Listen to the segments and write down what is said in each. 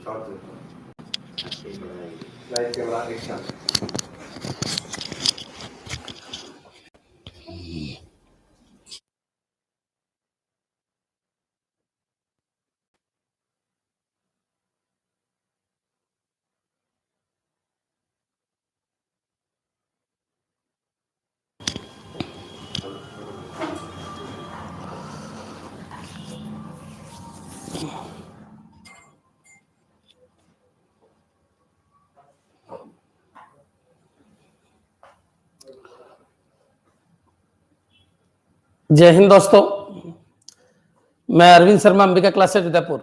Live camera action. जय हिंद दोस्तों, मैं अरविंद शर्मा, अंबिका क्लासेज उदयपुर।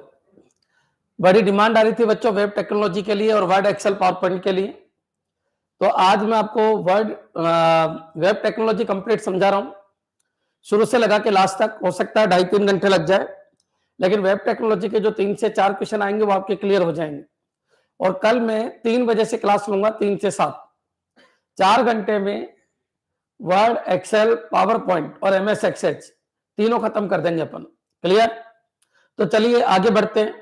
बड़ी डिमांड आ रही थी बच्चों वेब टेक्नोलॉजी के लिए और वर्ड एक्सेल पावर पॉइंट के लिए, तो आज मैं आपको वर्ड वेब टेक्नोलॉजी कंप्लीट समझा रहा हूं, शुरू से लगा के लास्ट तक। हो सकता है 2.5-3 घंटे लग जाए, लेकिन वेब टेक्नोलॉजी के जो 3 से 4 क्वेश्चन आएंगे वो आपके क्लियर हो जाएंगे। और कल मैं 3 बजे से क्लास लूंगा, 3 से 7, 4 घंटे में वर्ड एक्सेल पावर पॉइंट और एमएस एक्सेल तीनों खत्म कर देंगे अपन। क्लियर? तो चलिए आगे बढ़ते हैं।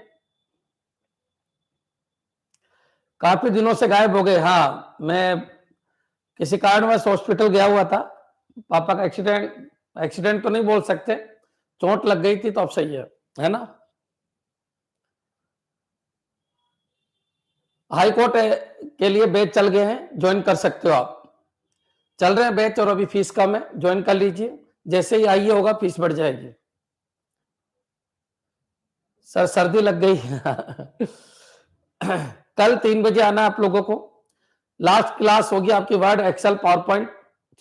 काफी दिनों से गायब हो गए। हाँ, मैं किसी कारणवश हॉस्पिटल गया हुआ था। पापा का एक्सीडेंट तो नहीं बोल सकते, चोट लग गई थी, तो अब सही है ना। हाई कोर्ट के लिए बैच चल गए हैं, ज्वाइन कर सकते हो आप। चल रहे हैं बैच और अभी फीस कम है, ज्वाइन कर लीजिए। जैसे ही आइए होगा फीस बढ़ जाएगी। सर सर्दी लग गई कल 3 बजे आना आप लोगों को। लास्ट क्लास होगी आपकी Word Excel PowerPoint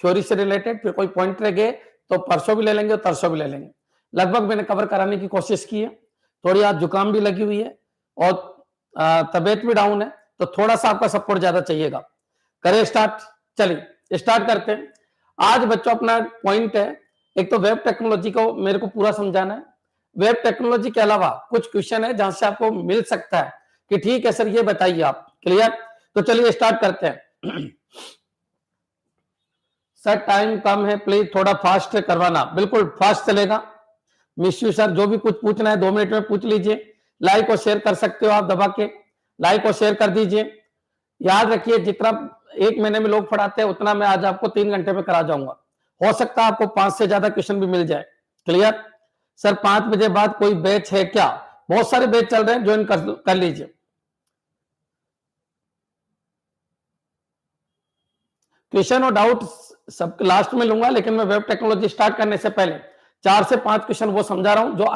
theory से रिलेटेड। फिर कोई पॉइंट रह गए तो परसों भी ले लेंगे और तरसों भी ले लेंगे। लगभग मैंने कवर कराने की कोशिश की है। थोड़ी आज जुकाम भी लगी हुई है और तबीयत भी डाउन है, तो थोड़ा सा आपका सपोर्ट ज्यादा चाहिएगा। करें स्टार्ट? चलिए स्टार्ट करते हैं। आज बच्चों अपना पॉइंट है, एक तो वेब टेक्नोलॉजी को मेरे को पूरा समझाना है। वेब टेक्नोलॉजी के अलावा कुछ क्वेश्चन है जहां से आपको मिल सकता है कि ठीक है सर ये बताइए आप। क्लियर? तो चलिए स्टार्ट करते हैं। सर टाइम कम है, प्लीज थोड़ा फास्ट करवाना। बिल्कुल फास्ट चलेगा। मिस यू सर, जो भी कुछ पूछना है 2 मिनट में पूछ लीजिए। लाइक और शेयर कर सकते हो आप, दबा के लाइक और शेयर कर दीजिए। याद रखिए जितना 1 महीने में लोग पढ़ाते हैं उतना मैं आज आपको 3 घंटे में करा जाऊंगा। हो सकता है आपको 5 से ज्यादा क्वेश्चन भी मिल जाए। क्लियर? सर 5 बजे बाद कोई बैच है क्या? बहुत सारे बैच चल रहे हैं, ज्वाइन कर लीजिए। क्वेश्चन और डाउट सब लास्ट में लूंगा, लेकिन मैं वेब टेक्नोलॉजी स्टार्ट करने से पहले 4 से 5 क्वेश्चन वो समझा रहा हूं जो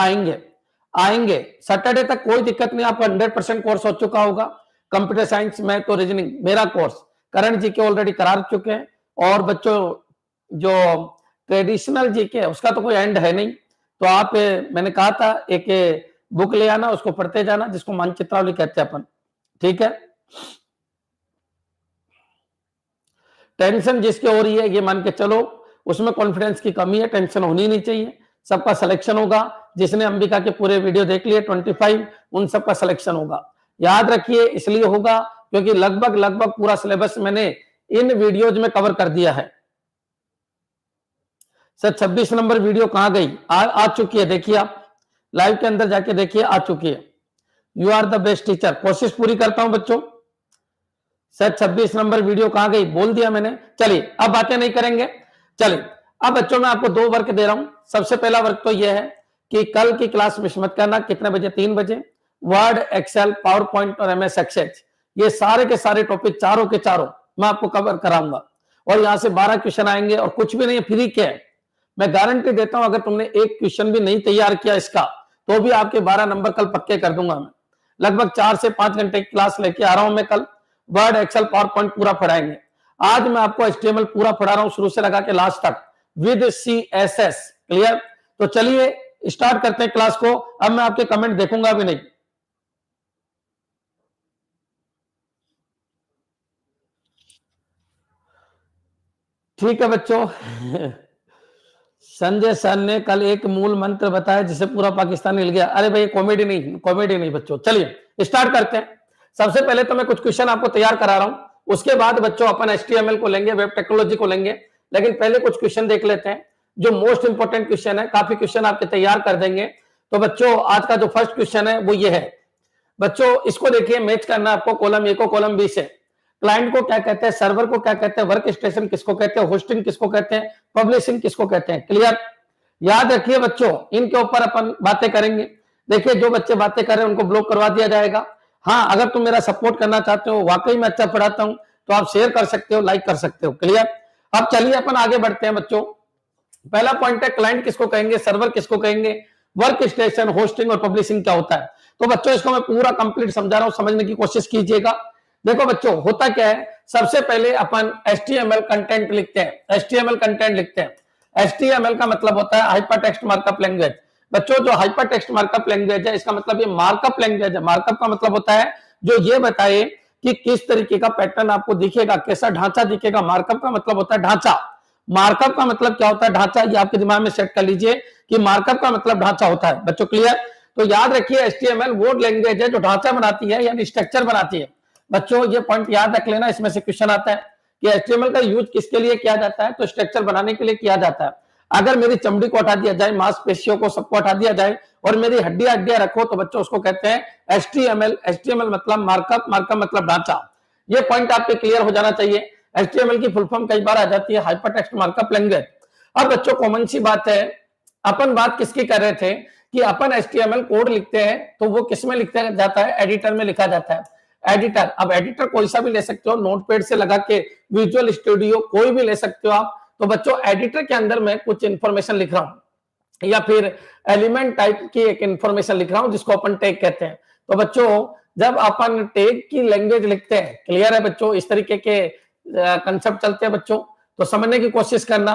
आएंगे सैटरडे तक। कोई दिक्कत नहीं, आपका 100% कोर्स हो चुका होगा। कंप्यूटर साइंस, मैथ और रीजनिंग मेरा कोर्स करंट जीके ऑलरेडी करा चुके हैं। और बच्चों जो ट्रेडिशनल जीके उसका तो कोई एंड है नहीं, तो आप मैंने कहा था एक बुक ले आना, उसको पढ़ते जाना, जिसको मानचित्रावली कहते हैं अपन। ठीक है? टेंशन जिसके हो रही है ये मान के चलो, उसमें कॉन्फिडेंस की कमी है। टेंशन होनी नहीं चाहिए, सबका सिलेक्शन होगा। जिसने अंबिका के पूरे वीडियो देख लिए 25, उन सबका सिलेक्शन होगा। याद रखिए इसलिए होगा क्योंकि लगभग पूरा सिलेबस मैंने इन वीडियोज में कवर कर दिया है। सर 26 नंबर वीडियो कहां गई? आ चुकी है, देखिए आप लाइव के अंदर जाके देखिए, आ चुकी है। You are the best teacher, कोशिश पूरी करता हूं बच्चों। सर 26 नंबर वीडियो कहां गई? बोल दिया मैंने। चलिए अब बातें नहीं करेंगे। चलिए अब बच्चों मैं आपको 2 वर्क दे रहा हूं। सबसे पहला वर्क तो यह है कि कल की क्लास मिस मत करना। कितने बजे? 3 बजे। वर्ड एक्सेल पावर पॉइंट और एमएस एक्सेल, ये सारे के सारे टॉपिक चारों के चारों मैं आपको कवर कराऊंगा। और यहां से 12 क्वेश्चन आएंगे और कुछ भी नहीं, फ्री के है। मैं गारंटी देता हूं अगर तुमने एक क्वेश्चन भी नहीं तैयार किया इसका, तो भी आपके 12 नंबर कल पक्के कर दूंगा मैं। लगभग 4 से 5 घंटे की क्लास लेके आ रहा हूं मैं कल। वर्ड एक्सेल पावर पॉइंट पूरा पढ़ाएंगे। आज मैं आपको HTML पूरा पढ़ा रहा हूं, शुरू से लगा के लास्ट तक विद CSS। क्लियर? तो चलिए स्टार्ट करते हैं क्लास को। अब मैं आपके कमेंट देखूंगा भी नहीं। ठीक है बच्चों। संजय सर ने कल एक मूल मंत्र बताया जिसे पूरा पाकिस्तान हिल गया। अरे भाई कॉमेडी नहीं बच्चों। चलिए स्टार्ट करते हैं। सबसे पहले तो मैं कुछ क्वेश्चन आपको तैयार करा रहा हूं, उसके बाद बच्चों अपन HTML को लेंगे, वेब टेक्नोलॉजी को लेंगे। लेकिन पहले कुछ क्वेश्चन देख लेते हैं जो मोस्ट इंपोर्टेंट क्वेश्चन है। काफी क्वेश्चन आपके तैयार कर देंगे। तो बच्चों आज का जो फर्स्ट क्वेश्चन है वो ये है, बच्चों इसको देखिए, मैच करना है आपको कॉलम ए को कॉलम बी से। क्लाइंट को क्या कहते हैं, सर्वर को क्या कहते हैं, वर्क स्टेशन किसको कहते हैं, होस्टिंग किसको कहते हैं, पब्लिशिंग किसको कहते हैं। क्लियर? याद रखिए बच्चों, इनके ऊपर अपन बातें करेंगे। देखिए जो बच्चे बातें कर रहे हैं उनको ब्लॉक करवा दिया जाएगा। हाँ, अगर तुम मेरा सपोर्ट करना चाहते हो, वाकई में अच्छा पढ़ाता हूं, तो आप शेयर कर सकते हो, लाइक कर सकते हो। क्लियर? अब चलिए अपन आगे बढ़ते हैं बच्चों। पहला पॉइंट है क्लाइंट किसको कहेंगे, सर्वर किसको कहेंगे, वर्क स्टेशन, होस्टिंग और पब्लिशिंग क्या होता है। तो बच्चों इसको मैं पूरा कंप्लीट समझा रहा हूं, समझने की कोशिश कीजिएगा। देखो बच्चों, होता क्या है, सबसे पहले अपन HTML कंटेंट लिखते हैं। HTML कंटेंट लिखते हैं। HTML का मतलब होता है हाइपर टेक्स्ट मार्कअप लैंग्वेज। बच्चों जो हाइपर टेक्स्ट मार्कअप लैंग्वेज है, इसका मतलब ये मार्कअप लैंग्वेज है। मार्कअप का मतलब होता है जो ये बताए कि किस तरीके का पैटर्न आपको दिखेगा, कैसा ढांचा दिखेगा। मार्कअप का मतलब होता है ढांचा। मार्कअप का मतलब क्या होता है, ढांचा। ये आपके दिमाग में सेट कर लीजिए कि मार्कअप का मतलब ढांचा होता है। बच्चों क्लियर? तो याद रखिए HTML वो लैंग्वेज है जो ढांचा बनाती है, यानी स्ट्रक्चर बनाती है। बच्चों ये पॉइंट याद रख लेना, इसमें से क्वेश्चन आता है कि HTML का यूज किसके लिए किया जाता है, तो स्ट्रक्चर बनाने के लिए किया जाता है। अगर मेरी चमड़ी को हटा दिया जाए, मांसपेशियों को सबको हटा दिया जाए और मेरी हड्डियां रखो, तो बच्चों उसको कहते हैं HTML। HTML मतलब मार्कअप, मार्कअप मतलब ढांचा। ये पॉइंट आपके क्लियर हो जाना चाहिए। HTML की फुल फॉर्म कई बार आ जाती है हाइपर टेक्स्ट मार्कअप लैंग्वेज। अब बच्चों कॉमन सी बात है, अपन बात किसकी कर रहे थे कि अपन HTML कोड लिखते हैं तो वो किसमें लिखा जाता है, एडिटर में लिखा जाता है। एडिटर, अब एडिटर कोई सा भी ले सकते हो, नोटपैड से लगा के विजुअल स्टूडियो कोई भी ले सकते हो आप। तो बच्चों एडिटर के अंदर मैं कुछ इंफॉर्मेशन लिख रहा हूं या फिर एलिमेंट टाइप की एक इंफॉर्मेशन लिख रहा हूं जिसको अपन टैग कहते हैं। तो बच्चों जब अपन टैग की लैंग्वेज लिखते हैं, क्लियर है बच्चों, इस तरीके के कंसेप्ट चलते हैं बच्चों, तो समझने की कोशिश करना।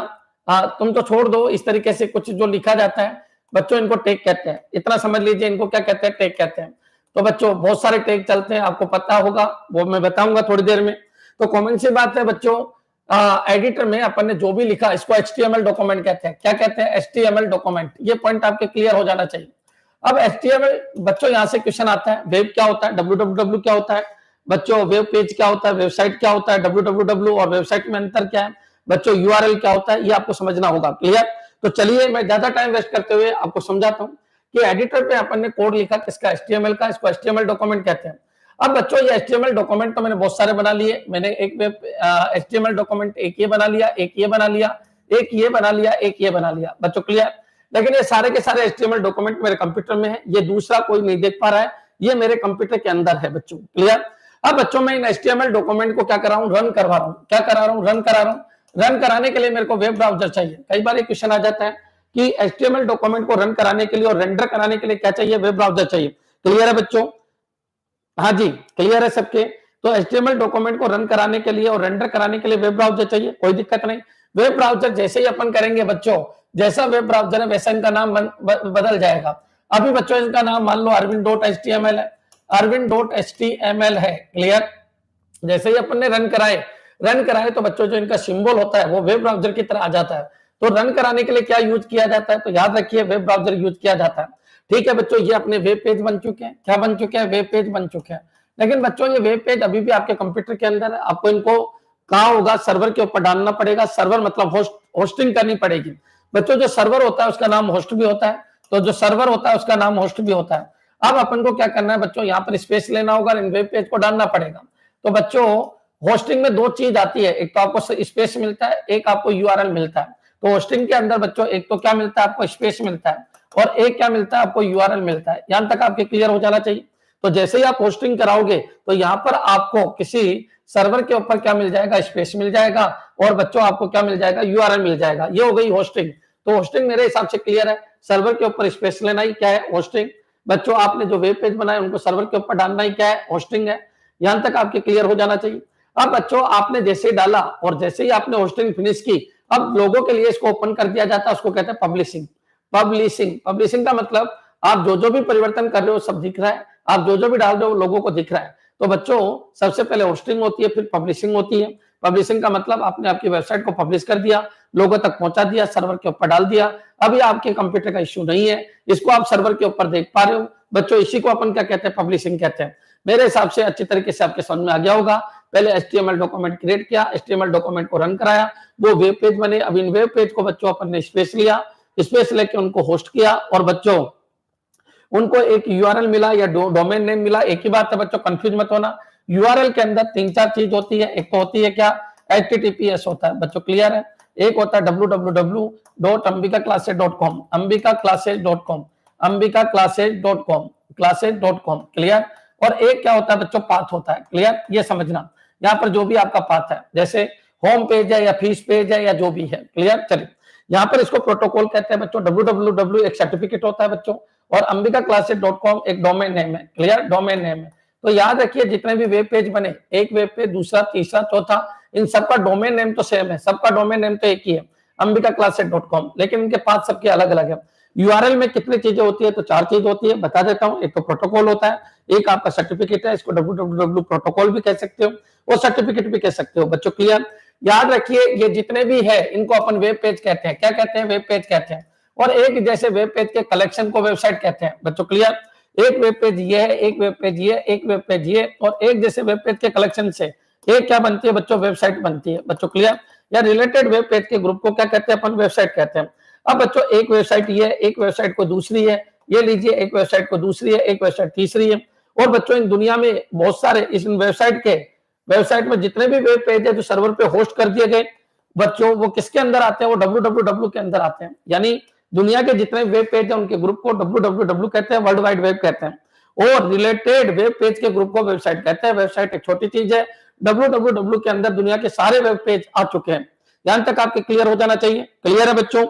तुम तो छोड़ दो, इस तरीके से कुछ जो लिखा जाता है बच्चों इनको टैग कहते हैं। इतना समझ लीजिए इनको क्या कहते हैं, टैग कहते हैं। तो बच्चों बहुत सारे टैग चलते हैं, आपको पता होगा, वो मैं बताऊंगा थोड़ी देर में। तो कॉमन सी बात है बच्चों, एडिटर में अपन ने जो भी लिखा इसको HTML डॉक्यूमेंट कहते हैं। क्या कहते हैं, HTML डॉक्यूमेंट। ये पॉइंट आपके क्लियर हो जाना चाहिए। अब HTML बच्चों यहां से क्वेश्चन आता है, वेब क्या होता है, www क्या होता है बच्चों, वेब पेज क्या होता है, वेबसाइट क्या होता है, www और वेबसाइट में अंतर क्या है बच्चों, URL क्या होता है, ये आपको समझना होगा। क्लियर? तो चलिए मैं ज्यादा टाइम वेस्ट करते हुए आपको समझाता हूं कि एडिटर पे अपन ने कोड लिखा किसका, HTML का, इसको HTML डॉक्यूमेंट कहते हैं। अब बच्चों ये HTML डॉक्यूमेंट तो मैंने बहुत सारे बना लिए। मैंने एक वेब HTML डॉक्यूमेंट एक ये बना लिया, एक ये बना लिया, एक ये बना लिया, एक ये बना लिया बच्चों। क्लियर? लेकिन ये सारे के सारे HTML डॉक्यूमेंट मेरे कंप्यूटर में है, ये दूसरा कोई नहीं देख पा रहा है, ये मेरे कंप्यूटर के अंदर है बच्चों। क्लियर? अब बच्चों मैं इन HTML डॉक्यूमेंट को क्या कर रहा हूं, रन करवा रहा हूं। क्या करा रहा हूं, रन करा रहा हूं। रन कराने के लिए मेरे को वेब ब्राउजर चाहिए। कई बार एक क्वेश्चन आ जाता है कि HTML डॉक्यूमेंट को रन कराने के लिए और रेंडर कराने के लिए क्या चाहिए, वेब ब्राउजर चाहिए। क्लियर है बच्चों? हाँ जी, क्लियर है सबके? तो HTML डॉक्यूमेंट को रन कराने के लिए और रेंडर कराने के लिए वेब ब्राउजर चाहिए, कोई दिक्कत नहीं। वेब ब्राउजर जैसे ही अपन करेंगे बच्चों, जैसा वेब ब्राउजर है वैसा इनका नाम बदल जाएगा। अभी बच्चों इनका नाम मान लो arvind.html है, arvind.html है। क्लियर? जैसे ही अपन ने रन कराए तो बच्चों जो इनका सिंबल होता है वो वेब ब्राउजर की तरह आ जाता है। तो रन कराने के लिए क्या यूज किया जाता है, तो याद रखिए वेब ब्राउजर यूज किया जाता है। ठीक है बच्चों, ये अपने वेब पेज बन चुके हैं। क्या बन चुके हैं, वेब पेज बन चुके हैं। लेकिन बच्चों ये वेब पेज अभी भी आपके कंप्यूटर के अंदर है, आपको इनको कहाँ होगा, सर्वर के ऊपर डालना पड़ेगा। सर्वर मतलब होस्टिंग करनी पड़ेगी बच्चों। जो सर्वर होता है उसका नाम होस्ट भी होता है, तो जो सर्वर होता है उसका नाम होस्ट भी होता है। अब अपन को क्या करना है बच्चों, यहाँ पर स्पेस लेना होगा, इन वेब पेज को डालना पड़ेगा। तो बच्चों होस्टिंग में दो चीज आती है, एक तो आपको स्पेस मिलता है, एक आपको URL मिलता है। तो होस्टिंग के अंदर बच्चों एक तो क्या मिलता है, आपको स्पेस मिलता है, और एक क्या मिलता है, आपको URL मिलता है। यहां तक आपके क्लियर हो जाना चाहिए। तो जैसे ही आप होस्टिंग कराओगे तो यहाँ पर आपको किसी सर्वर के ऊपर क्या मिल जाएगा, स्पेस मिल जाएगा, और बच्चों आपको क्या मिल जाएगा, URL मिल जाएगा। ये हो गई होस्टिंग। तो होस्टिंग मेरे हिसाब से क्लियर है, सर्वर के ऊपर स्पेस लेना ही क्या है, होस्टिंग। बच्चों आपने जो वेब पेज बनाए उनको सर्वर के ऊपर डालना ही क्या है, होस्टिंग है। यहां तक आपके क्लियर हो जाना चाहिए। अब बच्चों आपने जैसे ही डाला और जैसे ही आपने होस्टिंग फिनिश की, अब लोगों के लिए इसको ओपन कर दिया जाता है, उसको कहते हैं पब्लिशिंग। पब्लिशिंग का मतलब आप जो भी परिवर्तन कर रहे हो सब दिख रहा है, आप जो भी डाल रहे हो लोगों को दिख रहा है। तो बच्चों सबसे पहले होस्टिंग होती है, फिर पब्लिशिंग होती है। पब्लिशिंग का मतलब आपने आपकी वेबसाइट को पब्लिश कर दिया, लोगों तक पहुंचा दिया, सर्वर के ऊपर डाल दिया। अभी आपके कंप्यूटर का इश्यू नहीं है, इसको आप सर्वर के ऊपर देख पा रहे हो बच्चों। इसी को अपन क्या कहते हैं, पब्लिशिंग कहते हैं। मेरे हिसाब से अच्छी तरीके से आपके समझ में आ गया होगा। पहले HTML डॉक्यूमेंट क्रिएट किया, HTML डॉक्यूमेंट को रन कराया, वो वेब पेज बने। अब इन वेब पेज को बच्चों अपन ने स्पेस लिया, स्पेस लेके उनको होस्ट किया, और बच्चों उनको एक यूआरएल मिला या डोमेन नेम मिला, एक ही बात है बच्चों, कंफ्यूज मत होना। यूआरएल के अंदर 3-4 चीज होती है। एक तो होती है क्या, HTTPS होता है बच्चों, क्लियर है। एक होता है www.ambikaclasses.com, ambikaclasses.com, ambikaclasses.com, classes.com, clear. और एक क्या होता है बच्चों, पाथ होता है, क्लियर। ये समझना, यहाँ पर जो भी आपका पाथ है, जैसे होम पेज है या फीस पेज है या जो भी है, क्लियर। चलिए, यहाँ पर इसको प्रोटोकॉल कहते हैं बच्चों। www एक सर्टिफिकेट होता है बच्चों, और ambikaclasses.com एक डोमेन नेम है, क्लियर, डोमेन नेम है। तो याद रखिए, जितने भी वेब पेज बने, एक वेब पेज, दूसरा, तीसरा, चौथा, इन सबका डोमेन नेम तो सेम है, सबका डोमेन नेम तो एक ही है, ambikaclasses.com, लेकिन इनके पाथ सबके अलग अलग है। यूआरएल में कितनी चीजें होती है, तो 4 चीज होती है, बता देता हूं। एक तो प्रोटोकॉल होता है, एक आपका सर्टिफिकेट है, इसको www प्रोटोकॉल भी कह सकते हो और सर्टिफिकेट भी कह सकते हो बच्चों, क्लियर। याद रखिए, ये जितने भी है इनको अपन वेब पेज कहते हैं। क्या कहते हैं, वेब पेज कहते हैं। और एक जैसे वेब पेज के कलेक्शन को वेबसाइट कहते हैं बच्चों, क्लियर। एक वेब पेज ये है, एक वेब पेज ये, एक वेब पेज ये, और एक जैसे वेब पेज के कलेक्शन से एक क्या बनती है बच्चों, वेबसाइट बनती है बच्चों, क्लियर। या रिलेटेड वेब पेज के ग्रुप को क्या कहते हैं अपन, वेबसाइट कहते हैं। अब बच्चों, एक वेबसाइट ये है, एक वेबसाइट को दूसरी है, ये लीजिए, एक वेबसाइट को दूसरी है, एक वेबसाइट तीसरी है। और बच्चों, इन दुनिया में बहुत सारे इस वेबसाइट में जितने भी वेब पेज है जो सर्वर पे होस्ट कर दिए गए बच्चों, वो किसके अंदर आते हैं, वो www के अंदर आते हैं। यानी दुनिया के जितने वेब पेज है उनके ग्रुप को www कहते हैं, वर्ल्ड वाइड वेब कहते हैं। और रिलेटेड वेब पेज के ग्रुप को वेबसाइट कहते हैं। वेबसाइट एक छोटी चीज है, www के अंदर दुनिया के सारे वेब पेज आ चुके हैं। यहां तक आपके क्लियर हो जाना चाहिए, क्लियर है बच्चों।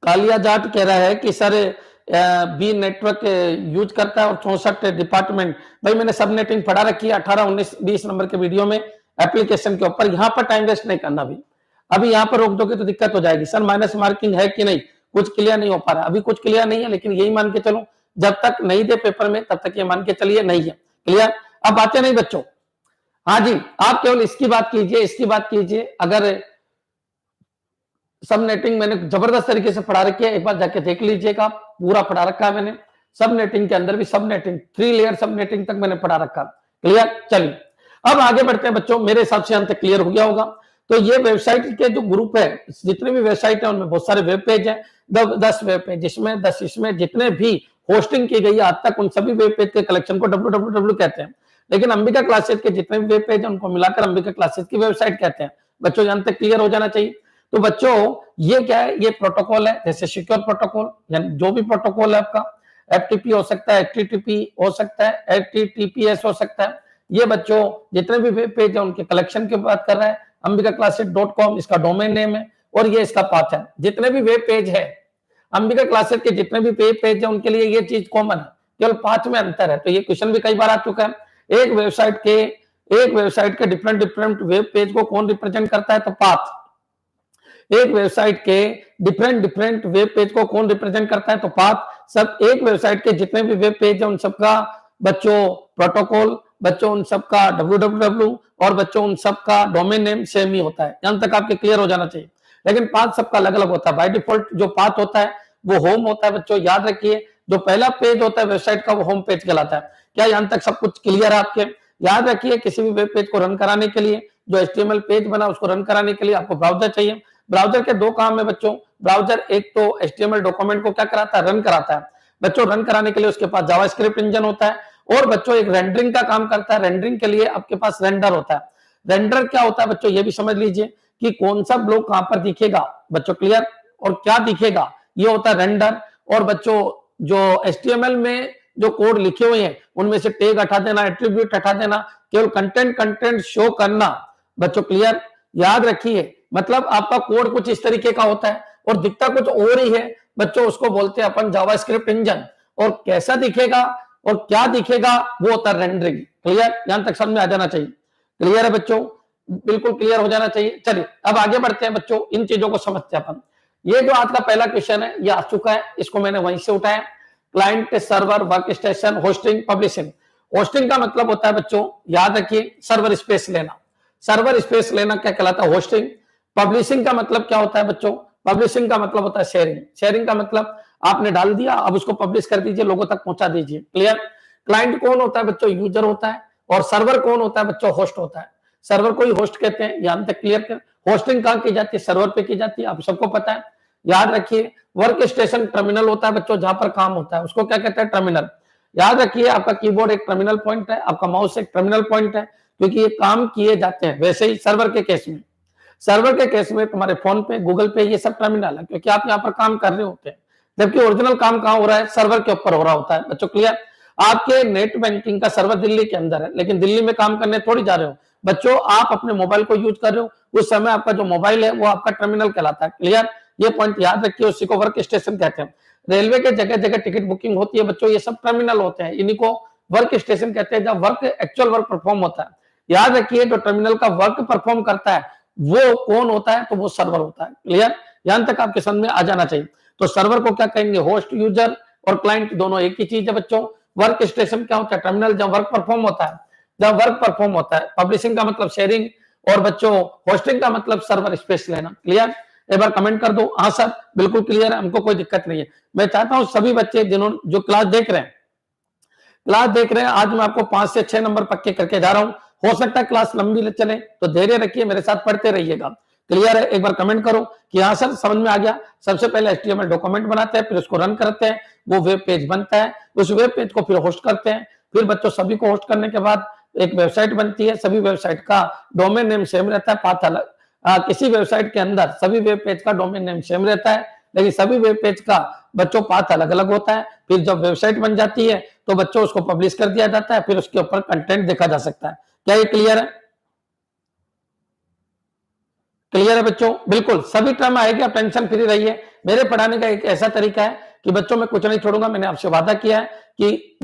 कालिया जाट कह रहा है कि सर बी नेटवर्क यूज करता है और 64 डिपार्टमेंट। भाई मैंने सब नेटिंग पढ़ा रखी है 18, 19, 20 नंबर के वीडियो में एप्लीकेशन के ऊपर। यहाँ पर टाइम वेस्ट नहीं करना। अभी यहाँ पर रोक दोगे तो दिक्कत हो जाएगी। सर माइनस मार्किंग है कि नहीं, कुछ क्लियर नहीं हो पा रहा। अभी कुछ क्लियर नहीं है, लेकिन यही मान के चलो, जब तक नहीं दे पेपर में तब तक ये मान के चलिए नहीं है, क्लियर। अब बातें नहीं बच्चों, हाँ जी, आप केवल इसकी बात कीजिए, इसकी बात कीजिए। अगर सब नेटिंग मैंने जबरदस्त तरीके से पढ़ा रखी है, एक बार जाके देख लीजिएगा, पूरा पढ़ा रखा है मैंने। सब नेटिंग के अंदर भी सब नेटिंग, 3 लेयर सब नेटिंग तक मैंने पढ़ा रखा, क्लियर। चलिए अब आगे बढ़ते हैं बच्चों, मेरे हिसाब से अंत क्लियर हो गया होगा। तो ये वेबसाइट के जो ग्रुप है, जितने भी वेबसाइट है उनमें बहुत सारे वेब पेज है, 10 वेब पेज इसमें, 10 इसमें, जितने भी होस्टिंग की गई है आज तक, उन सभी वेब पेज के कलेक्शन को www कहते हैं। लेकिन अंबिका क्लासेस के जितने भी वेब पेज है उनको मिलाकर अंबिका क्लासेस की वेबसाइट कहते हैं बच्चों। यहाँ तक क्लियर हो जाना चाहिए। तो बच्चों ये क्या है, ये प्रोटोकॉल है, जैसे सिक्योर प्रोटोकॉल, यानी जो भी प्रोटोकॉल है आपका, FTP हो सकता है, HTTP हो सकता है, HTTPS हो सकता है। ये बच्चों जितने भी वेब पेज है उनके कलेक्शन की बात कर रहा है। ambikaclasses.com इसका डोमेन नेम है और ये इसका पाथ है। जितने भी वेब पेज है अंबिका क्लासेस के, जितने भी वेब पेज है उनके लिए ये चीज कॉमन है, केवल पाथ में अंतर है। तो ये क्वेश्चन भी कई बार आ चुका है। एक वेबसाइट के डिफरेंट वेब पेज को कौन रिप्रेजेंट करता है, तो पाथ। एक वेबसाइट के डिफरेंट वेब पेज को कौन रिप्रेजेंट करता है, तो पाथ। सब एक वेबसाइट के जितने भी वेब पेज है उन सबका बच्चों प्रोटोकॉल, बच्चों उन सबका www, और बच्चों उन सबका डोमेन नेम सेम ही होता है। यहां तक आपके क्लियर हो जाना चाहिए। लेकिन पाथ सबका अलग अलग होता है। बाय डिफॉल्ट जो पाथ होता है वो होम होता है बच्चों, याद रखिए। जो पहला पेज होता है वेबसाइट का वो होम पेज कहलाता है। क्या यहां तक सब कुछ क्लियर है आपके? याद रखिए, किसी भी वेब पेज को रन कराने के लिए, जो HTML पेज बना उसको रन कराने के लिए आपको ब्राउजर चाहिए। ब्राउजर के 2 काम है बच्चों। ब्राउजर एक तो HTML डॉक्यूमेंट को क्या कराता है, रन कराता है बच्चों। रन कराने के लिए उसके पास जावास्क्रिप्ट इंजन होता है, और बच्चों एक रेंडरिंग का काम करता है। रेंडरिंग के लिए आपके पास रेंडर होता है। रेंडर क्या होता है बच्चों, ये भी समझ लीजिए कि कौन सा ब्लॉक कहां पर दिखेगा बच्चों, क्लियर, और क्या दिखेगा, ये होता है रेंडर। और बच्चों जो HTML में जो कोड लिखे हुए हैं उनमें से टैग हटा देना, एट्रीब्यूट हटा देना, केवल कंटेंट शो करना बच्चों, क्लियर। याद रखिए, मतलब आपका कोड कुछ इस तरीके का होता है और दिखता कुछ और ही है बच्चों, उसको बोलते हैं अपन जावास्क्रिप्ट इंजन। और कैसा दिखेगा और क्या दिखेगा वो होता है रेंडरिंग, क्लियर। यहां तक समझ में आ जाना चाहिए, क्लियर है बच्चों, बिल्कुल क्लियर हो जाना चाहिए। चलिए अब आगे बढ़ते हैं बच्चों, इन चीजों को समझते हैं अपन। ये जो आज का पहला क्वेश्चन है ये आ चुका है, इसको मैंने वहीं से उठाया। Client, server, work station, hosting, publishing. Hosting का मतलब होता है बच्चों, याद रखिए, सर्वर स्पेस लेना। सर्वर स्पेस लेना क्या कहलाता है, होस्टिंग। पब्लिशिंग का मतलब क्या होता है बच्चों, पब्लिशिंग का मतलब होता है शेयरिंग। शेयरिंग का मतलब आपने डाल दिया, अब उसको पब्लिश कर दीजिए, लोगों तक पहुंचा दीजिए, क्लियर। क्लाइंट कौन होता है बच्चों, यूजर होता है। और सर्वर कौन होता है बच्चों, होस्ट होता है। सर्वर को ही होस्ट कहते हैं, यहां तक क्लियर कर। होस्टिंग कहां की जाती है? सर्वर पे की जाती है, आप सबको पता है। याद रखिए, वर्क स्टेशन टर्मिनल होता है बच्चों, जहां पर काम होता है उसको क्या कहते हैं? टर्मिनल। याद रखिए, आपका कीबोर्ड एक टर्मिनल पॉइंट है, आपका माउस एक टर्मिनल पॉइंट है, क्योंकि ये काम किए जाते हैं। वैसे ही सर्वर के केस में, सर्वर के केस में तुम्हारे फोन पे, गूगल पे, ये सब टर्मिनल है, क्योंकि आप यहाँ पर काम कर रहे होते हैं। जबकि ओरिजिनल काम कहाँ हो रहा है? सर्वर के ऊपर हो रहा होता है बच्चों, क्लियर। आपके नेट बैंकिंग का सर्वर दिल्ली के अंदर है, लेकिन दिल्ली में काम करने थोड़ी जा रहे हो बच्चों, आप अपने मोबाइल को यूज कर रहे हो, उस समय आपका जो मोबाइल है वो आपका टर्मिनल कहलाता है, क्लियर। ये पॉइंट याद रखिए, उसी को वर्क स्टेशन कहते हैं। रेलवे के जगह जगह टिकट बुकिंग होती है बच्चों, ये सब टर्मिनल होते हैं, इन्हीं को वर्क स्टेशन कहते हैं, जब वर्क एक्चुअल वर्क परफॉर्म होता है। याद रखिए, जो टर्मिनल का वर्क परफॉर्म करता है वो कौन होता है? तो वो सर्वर होता है, क्लियर। यहां तक आपके समझ में आ जाना चाहिए। तो सर्वर को क्या कहेंगे? होस्ट, यूजर और क्लाइंट दोनों एक ही चीज है बच्चों। वर्क स्टेशन क्या होता है? टर्मिनल, जब वर्क परफॉर्म होता है, जब वर्क परफॉर्म होता है। पब्लिशिंग का मतलब शेयरिंग, और बच्चों होस्टिंग का मतलब सर्वर स्पेस लेना, क्लियर। एक बार कमेंट कर दो, हाँ सर बिल्कुल क्लियर है, हमको कोई दिक्कत नहीं है। मैं चाहता हूं सभी बच्चे जिन्होंने जो क्लास देख रहे हैं, आज मैं आपको 5 से 6 नंबर पक्के करके जा रहा हूं। हो सकता है क्लास लंबी चले, तो धैर्य रखिए, मेरे साथ पढ़ते रहिएगा, क्लियर है। एक बार कमेंट करो कि हाँ सर समझ में आ गया। सबसे पहले HTML डॉक्यूमेंट बनाते हैं, फिर उसको रन करते हैं, वो वेब पेज बनता है, उस वेब पेज को फिर होस्ट करते हैं। फिर बच्चों सभी को होस्ट करने के बाद एक वेबसाइट बनती है, सभी वेबसाइट का डोमेन नेम सेम रहता है, पाथ अलग। किसी वेबसाइट के अंदर सभी वेब पेज का डोमेन नेम सेम रहता है, लेकिन सभी वेब पेज का बच्चों पाथ अलग अलग होता है। फिर जब वेबसाइट बन जाती है तो बच्चों उसको पब्लिश कर दिया जाता है, फिर उसके ऊपर कंटेंट देखा जा सकता है। क्या ये क्लियर है? क्लियर है बच्चों? बिल्कुल, सभी टर्म आएगी, आप टेंशन फ्री रहिए। मेरे पढ़ाने का एक ऐसा तरीका है कि बच्चों में कुछ नहीं छोड़ूंगा। मैंने आपसे वादा किया है कि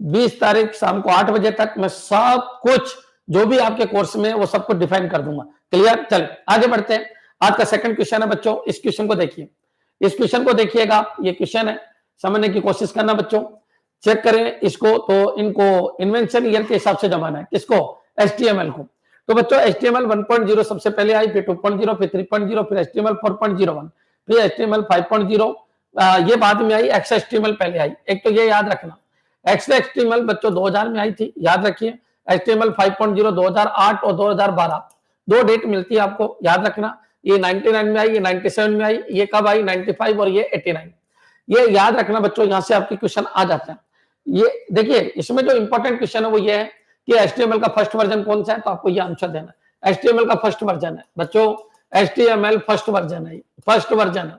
20 तारीख शाम को 8 बजे तक मैं सब कुछ जो भी आपके कोर्स में वो सब कुछ डिफाइन कर दूंगा, क्लियर। चल आगे बढ़ते हैं। आज का सेकंड क्वेश्चन है बच्चों, इस क्वेश्चन को देखिए, इस क्वेश्चन को देखिएगा। ये क्वेश्चन है, समझने की कोशिश करना बच्चों, चेक करें इसको। तो इनको इन्वेंशन ईयर के हिसाब से जमाना है, किसको? HTML को। तो बच्चों HTML 1.0 सबसे पहले आई, फिर 2.0, फिर 3.0, फिर HTML 4.01, फिर HTML 5.0, ये बाद में आई। XHTML पहले आई। एक तो ये याद रखना, XHTML बच्चों 2000 में आई थी, याद रखिए। HTML 5.0 2008 और 2012, 2 डेट मिलती है आपको, याद रखना। ये 99 में आई, ये 97 में आई, ये कब आई? 95 और ये 89। ये याद रखना बच्चों, यहां से आपके क्वेश्चन आ जाता है। ये देखिए, इसमें जो इंपॉर्टेंट क्वेश्चन है वो ये है कि HTML का फर्स्ट वर्जन कौन सा है, तो आपको ये आंसर देना है। HTML का फर्स्ट वर्जन है बच्चों, HTML फर्स्ट वर्जन है, फर्स्ट वर्जन है,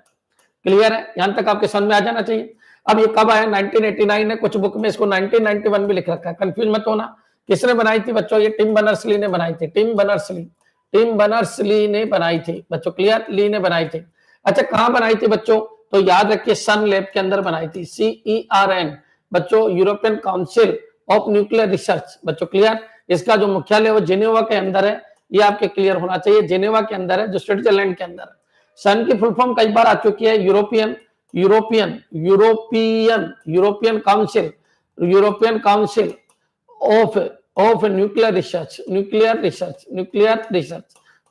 क्लियर है। यहां तक आपके समझ में आ जाना चाहिए। अब ये कब आया? 1989 है, कुछ बुक में इसको 1991 भी लिख रखा है, कंफ्यूज मत होना। किसने बनाई थी बच्चों? ये टिम बर्नर्स-ली ने बनाई थी, टिम बर्नर्स-ली ने बनाई थी बच्चों, क्लियर। ली ने बनाई थी। अच्छा, कहां बनाई थी बच्चों? तो याद रखिए, सन लैब के अंदर बनाई थी, CERN बच्चों, European council of nuclear research बच्चों, क्लियर। इसका जो मुख्यालय वो जेनेवा के अंदर है, ये आपके क्लियर होना चाहिए, जेनेवा के अंदर है, जो स्विट्जरलैंड के अंदर है। सन की फुल फॉर्म कई बार आ चुकी है, European council of nuclear research,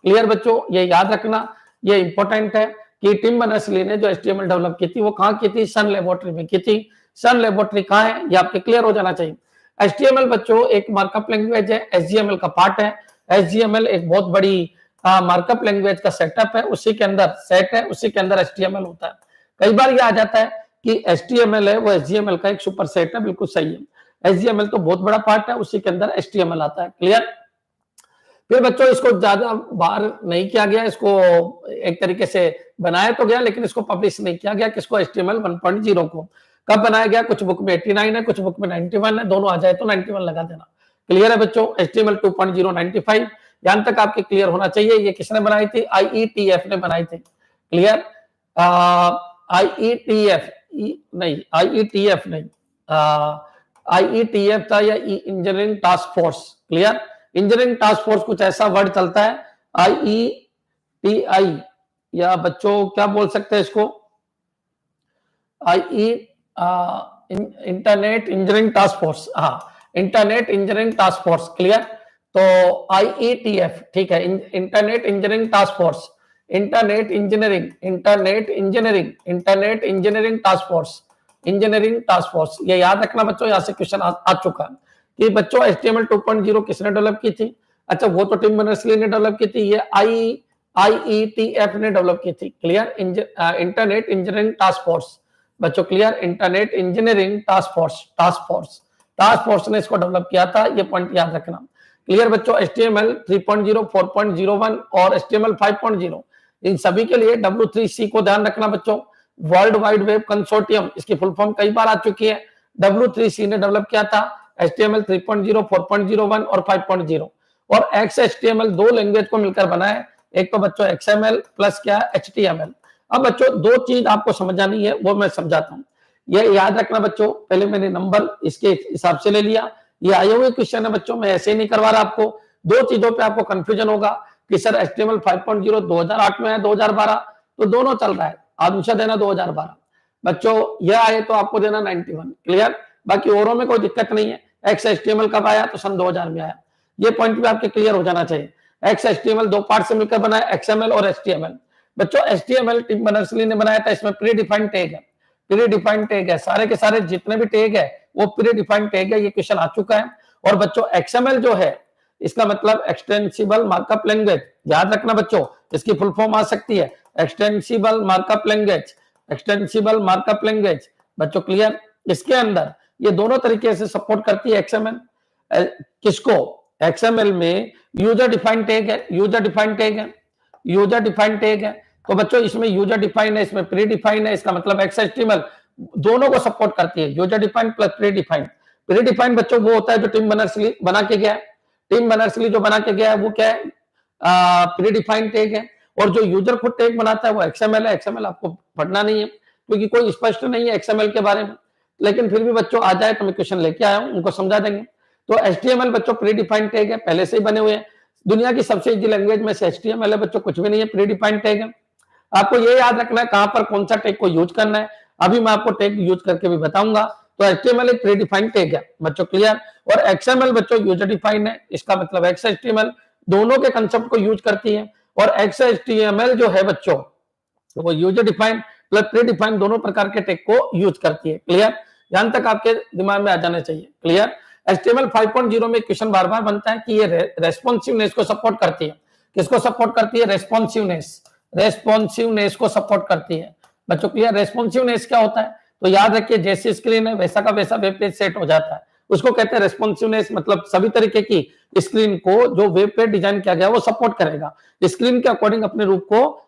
clear बच्चों। ये याद रखना, ये इंपॉर्टेंट है कि टिम बर्नर्स-ली ने जो HTML डेवलप की थी वो कहां की थी? सन लेबोरेटरी में की थी। सन लेबोरेटरी कहां है? ये आपके क्लियर हो जाना चाहिए। HTML बच्चों एक मार्कअप लैंग्वेज है, HTML का पार्ट है। HTML एक बहुत बड़ी मार्कअप लैंग्वेज का सेटअप है, उसी के अंदर सेट है, उसी के अंदर HTML होता है। कई बार ये आ जाता है कि HTML है वो HTML का एक सुपर सेट है, बिल्कुल सही है। HTML तो बहुत बड़ा पार्ट है, उसी के अंदर HTML आता है, क्लियर। फिर बच्चों इसको ज्यादा बाहर नहीं किया गया, इसको एक तरीके से बनाया तो गया लेकिन इसको पब्लिश नहीं किया गया। किसको? HTML 1.0 को। कब बनाया गया? कुछ बुक में 89 है, कुछ बुक में 91 है, दोनों आ जाए तो 91 लगा देना, क्लियर है बच्चों। HTML 2.0 95, यहां तक आपके क्लियर होना चाहिए। ये किसने बनाई थी? IETF ने बनाई थी, क्लियर। IETF था या engineering task force, clear. Engineering task force कुछ ऐसा वर्ड चलता है, IETI या बच्चों क्या बोल सकते हैं इसको? इंटरनेट इंजीनियरिंग टास्क फोर्स, हाँ, internet engineering task force, clear. तो IETF, ठीक है, internet engineering task force, engineering task force, ये याद रखना बच्चों। यहां से क्वेश्चन आ चुका है कि बच्चों HTML 2.0 किसने डेवलप की थी? अच्छा वो तो टिम बर्नर्स-ली ने डेवलप की थी, ये IETF ने डेवलप की थी। Clear? Internet engineering task force. बच्चों clear? Internet engineering task force ने इसको डेवलप किया था, ये पॉइंट याद रखना। क्लियर बच्चों? HTML 3.0, 4.01 और HTML 5.0 इन सभी के लिए W3C को ध्यान रखना बच्चों। वर्ल्ड वाइड वेब कंसोर्टियम, इसकी फुल फॉर्म कई बार आ चुकी है। W3C ने डेवलप किया था HTML 3.0, 4.01 और 5.0 और XHTML 2 लैंग्वेज को मिलकर बना है। एक तो बच्चों XML प्लस क्या HTML। अब बच्चों दो चीज आपको समझानी है, वो मैं समझाता हूँ। ये याद रखना बच्चों, पहले मैंने नंबर इसके हिसाब से ले लिया। ये आए हुए क्वेश्चन है बच्चों, मैं ऐसे ही नहीं करवा रहा आपको। दो चीजों पे आपको कंफ्यूजन होगा कि सर HTML 5.0 2008 में है 2012, तो दोनों चल रहा है, आंसर देना 2012। बच्चों ये आए तो आपको देना 91। क्लियर? बाकी औरों में कोई दिक्कत नहीं है। XHTML कब आया? तो सन 2000 में आया। ये पॉइंट भी आपके क्लियर हो जाना चाहिए। XHTML दो पार्ट से मिलकर बना है, XML और HTML। बच्चों HTML टिम बर्नर्स-ली ने बनाया था, इसमें प्री डिफाइंड टैग है। प्री डिफाइंड टैग है, सारे के सारे जितने भी टैग है वो प्री डिफाइंड टैग है। ये क्वेश्चन आ चुका है। और बच्चों XML जो है इसका मतलब एक्सटेंसिबल मार्कअप लैंग्वेज। याद रखना बच्चों, इसकी फुल फॉर्म आ सकती है extensible markup language. Extensible markup language बच्चों क्लियर? इसके अंदर ये दोनों तरीके से सपोर्ट करती है XML। किसको? XML में यूजर डिफाइंड टैग है, यूजर डिफाइंड टैग है, यूजर डिफाइंड टैग है। तो बच्चों इसमें यूजर डिफाइंड है, इसमें प्री डिफाइंड है। इसका मतलब XHTML दोनों को सपोर्ट करती है, user defined plus pre defined. Pre defined बच्चों वो होता है जो टिम बर्नर्स-ली बना के गया है। टिम बर्नर्स-ली जो बना के गया है वो क्या है? प्री डिफाइंड टैग है। और जो यूजर खुद टैग बनाता है वो XML है। XML आपको पढ़ना नहीं है क्योंकि कोई स्पष्ट नहीं है XML के बारे में, लेकिन फिर भी बच्चों आ जाए तो मैं क्वेश्चन लेके आया हूं, उनको समझा देंगे। तो HTML बच्चों प्री डिफाइंड टैग है, पहले से ही बने हुए हैं। दुनिया की सबसे इजी लैंग्वेज में से HTML है बच्चों, कुछ भी नहीं है, प्री डिफाइंड टैग है। आपको ये याद रखना है कहां पर कौन सा टैग को यूज करना है। अभी मैं आपको टैग यूज करके भी बताऊंगा। तो HTML एक प्री डिफाइंड टैग है बच्चों क्लियर? और XML बच्चों यूजर डिफाइंड है। इसका मतलब XHTML दोनों के कंसेप्ट को यूज करती है। और XHTML जो है बच्चों वो user defined plus pre defined दोनों प्रकार के टैग को यूज करती है। क्लियर? यहां तक आपके दिमाग में आ जाना चाहिए। क्लियर? HTML 5.0 में क्वेश्चन बार बार बनता है कि ये रेस्पॉन्सिवनेस को सपोर्ट करती है। किसको सपोर्ट करती है? रेस्पॉन्सिवनेस। रेस्पॉन्सिवनेस को सपोर्ट करती है बच्चों क्लियर? रेस्पॉन्सिवनेस क्या होता है? तो याद रखिए, जैसी स्क्रीन है वैसा का वैसा वेब पेज सेट हो जाता है, उसको कहते हैं रेस्पॉन्सिवनेस। मतलब सभी तरीके की स्क्रीन को जो वेब पेज डिजाइन किया गया वो सपोर्ट करेगा, स्क्रीन के अकॉर्डिंग अपने रूप को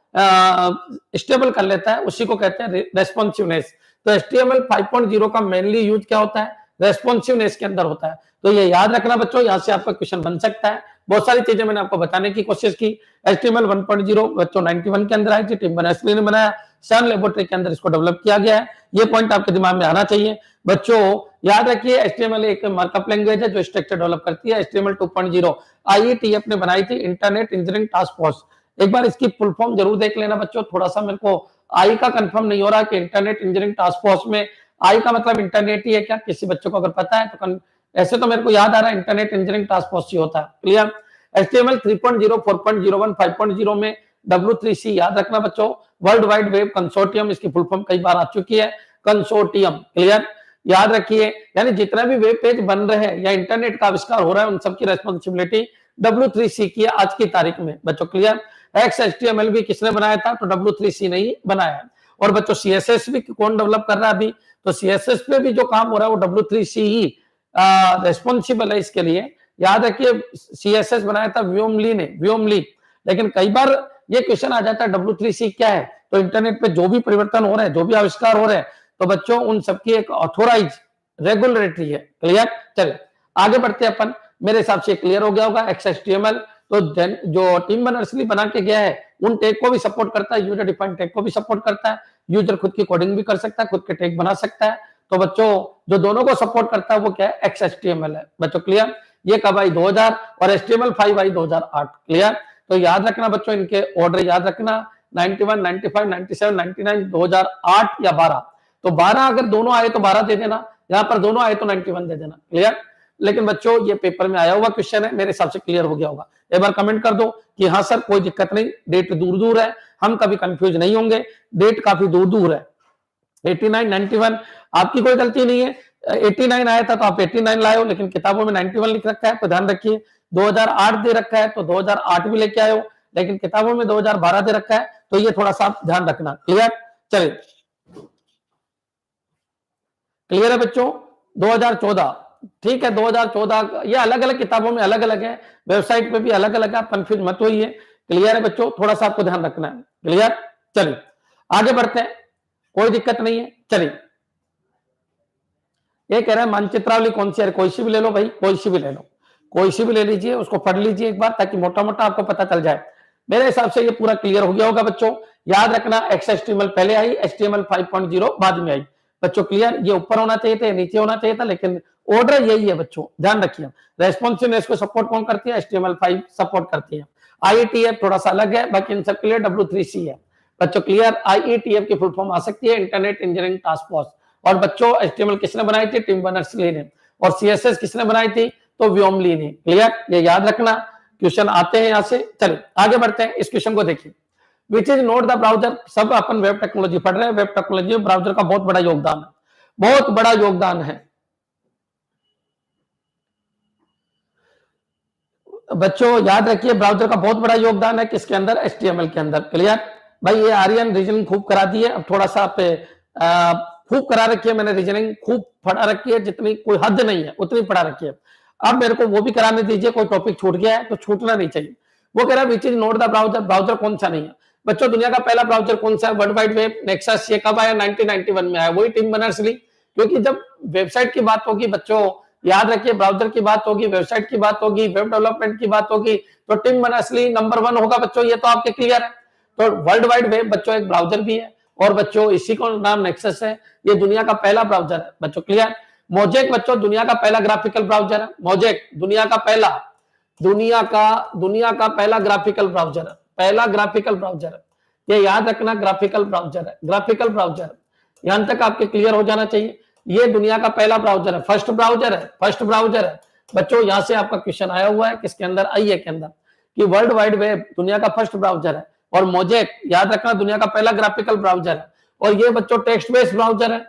स्टेबल कर लेता है, उसी को कहते हैं रेस्पॉन्सिवनेस। तो HTML 5.0 का मेनली यूज क्या होता है? रेस्पॉन्सिवनेस के अंदर होता है। तो ये याद रखना बच्चों, यहां से आपका क्वेश्चन बन सकता है। बहुत सारी चीजें मैंने आपको बताने की कोशिश की। HTML 1.0 बच्चों 91 के अंदर आई थी, टिम बर्नर्स-ली ने बनाया, सन लेबोरेटरी के अंदर इसको डेवलप किया गया है। ये पॉइंट आपके दिमाग में आना चाहिए बच्चों। याद रखिए HTML एक मार्कअप लैंग्वेज है जो स्ट्रक्चर डेवलप करती है। HTML 2.0 IETF ने बनाई थी, इंटरनेट इंजीनियरिंग टास्क फोर्स। एक बार इसकी फुल फॉर्म जरूर देख लेना बच्चों, थोड़ा सा मेरे को आई का कंफर्म नहीं हो रहा कि इंटरनेट इंजीनियरिंग टास्क फोर्स में आई का मतलब इंटरनेट ही है क्या? किसी बच्चों को अगर पता है तो ऐसे तो मेरे को याद आ रहा है इंटरनेट इंजीनियरिंग टास्क फोर्स ही होता है। क्लियर? HTML 3.0, 4.01, 5.0 में W3C याद रखना बच्चों, वर्ल्ड वाइड वेब कंसोर्टियम, इसकी फुल फॉर्म कई बार आ चुकी है, कंसोर्टियम। क्लियर? याद रखिए, यानी जितना भी वेब पेज बन रहे हैं या इंटरनेट का आविष्कार हो रहा है उन सबकी रेस्पॉन्सिबिलिटी W3C की है आज की तारीख में बच्चों। क्लियर? XHTML भी किसने बनाया था? तो W3C ने ही बनाया है। और बच्चों CSS भी कौन डेवलप कर रहा है अभी? तो CSS पे भी जो काम हो रहा है वो W3C ही रेस्पॉन्सिबल है इसके लिए। याद रखिए CSS बनाया था व्योमली ने, व्योमली। लेकिन कई बार ये क्वेश्चन आ जाता है W3C क्या है? तो इंटरनेट पे जो भी परिवर्तन हो रहे हैं, जो भी आविष्कार हो रहे हैं, तो बच्चों उन सबकी एक ऑथोराइज रेगुलेटरी है। क्लियर? चलिए आगे बढ़ते हैं अपन। मेरे हिसाब से क्लियर हो गया होगा। XHTML तो जो टिम बर्नर्स-ली बना के गया है उन टैग को भी सपोर्ट करता है, यूजर डिफाइंड टैग को भी सपोर्ट करता है। यूजर खुद की कोडिंग भी कर सकता है, खुद के टैग बना सकता है। तो बच्चों जो दोनों को सपोर्ट करता है वो क्या है? XHTML है बच्चों। क्लियर? ये कब आई? 2000 और HTML 5 आई 2008। क्लियर? तो याद रखना बच्चों, इनके ऑर्डर याद रखना 91, 95, 97, 99, 2008 या 12। तो 12 अगर दोनों आए तो 12 दे देना, यहां पर दोनों आए तो 91 दे देना। क्लियर? लेकिन बच्चों ये पेपर में आया हुआ क्वेश्चन है, मेरे हिसाब से क्लियर हो गया होगा। एक बार कमेंट कर दो कि हाँ सर कोई दिक्कत नहीं, डेट दूर दूर है, हम कभी कंफ्यूज नहीं होंगे, डेट काफी दूर दूर है। 89, 91 आपकी कोई गलती नहीं है। 89 आया था तो आप 89 लाए हो, लेकिन किताबों में 91 लिख रखा है, तो ध्यान रखिए 2008 दे रखा है तो 2008 भी लेके आए हो, लेकिन किताबों में 2012 दे रखा है, तो ये थोड़ा सा ध्यान रखना। क्लियर? चलिए, क्लियर है बच्चों? 2014, ठीक है, 2014 ये अलग अलग किताबों में अलग अलग है, वेबसाइट पे भी अलग अलग है, कंफ्यूज मत होइए। क्लियर है बच्चों? थोड़ा सा आपको ध्यान रखना है। क्लियर? चलिए आगे बढ़ते हैं, कोई दिक्कत नहीं है। चलिए, ये कह रहा है मानचित्रावली कौन सी है? कोई सी भी ले लो भाई, कोई सी भी ले लो, कोई सी भी ले लीजिए, उसको पढ़ लीजिए एक बार, ताकि मोटा मोटा आपको पता चल जाए। मेरे हिसाब से ये पूरा क्लियर हो गया होगा बच्चों। याद रखना, XHTML पहले आई, HTML 5.0 बाद में आई। बच्चों क्लियर? ये ऊपर होना चाहिए था, नीचे होना चाहिए था, लेकिन ऑर्डर यही है बच्चों, ध्यान रखिए। रेस्पॉन्सिवनेस को सपोर्ट कौन करती है? HTML5 सपोर्ट करती है। IETF थोड़ा सा अलग है, बाकी इन सब क्लियर W3C है बच्चों। क्लियर? IETF की फुल फॉर्म आ सकती है, इंटरनेट इंजीनियरिंग टास्क फोर्स। और बच्चों HTML किसने बनाई थी? टिम बर्नर्स-ली ने। और CSS किसने बनाई थी? तो व्योमली ने। क्लियर? ये याद रखना, क्वेश्चन आते हैं यहां से। चलिए आगे बढ़ते हैं, इस क्वेश्चन को देखिए। Which is note the browser? सब अपन वेब टेक्नोलॉजी पढ़ रहे हैं, वेब टेक्नोलॉजी में ब्राउजर का बहुत बड़ा योगदान है, बहुत बड़ा योगदान है बच्चों। याद रखिए, ब्राउजर का बहुत बड़ा योगदान है किसके अंदर? HTML के अंदर। क्लियर? भाई ये आर्यन रीजनिंग खूब करा दी है, अब थोड़ा सा खूब करा रखी है मैंने, रीजनिंग खूब पढ़ा रखी है, जितनी कोई हद नहीं है उतनी पढ़ा रखी है। अब मेरे को वो भी कराने दीजिए, कोई टॉपिक छूट गया है तो छूटना नहीं चाहिए। वो कह रहा है which is note the browser? Browser कौन सा नहीं है बच्चों? दुनिया का पहला ब्राउजर कौन सा है? World wide web, nexus. ये कब आया? 1991 में आया, वही टिम बर्नर्स-ली। क्योंकि जब वेबसाइट की बात होगी बच्चों, याद रखिए, ब्राउजर की बात होगी, वेबसाइट की बात होगी, वेब डेवलपमेंट की बात होगी, तो टिम बर्नर्स-ली नंबर 1 होगा बच्चों। ये तो आपके क्लियर है। तो वर्ल्ड वाइड वेब बच्चों एक ब्राउजर भी है, और बच्चों इसी को नाम नेक्सस है। ये दुनिया का पहला ब्राउजर है बच्चों। क्लियर? मोजेक बच्चों दुनिया का पहला ग्राफिकल ब्राउजर है। मोजेक दुनिया का पहला ग्राफिकल ब्राउजर है, पहला ग्राफिकल ब्राउजर है। ये याद रखना, ग्राफिकल ब्राउजर है, ग्राफिकल ब्राउजर। यहां तक आपके क्लियर हो जाना चाहिए। ये दुनिया का पहला ब्राउजर है, फर्स्ट ब्राउजर है, फर्स्ट ब्राउजर है बच्चों। यहां से आपका क्वेश्चन आया हुआ है किसके अंदर? आईए के अंदर, कि वर्ल्ड वाइड वेब दुनिया का फर्स्ट ब्राउजर है, और मोजेक याद रखना दुनिया का पहला ग्राफिकल ब्राउजर है। और ये बच्चों टेक्स्ट बेस्ड ब्राउजर है,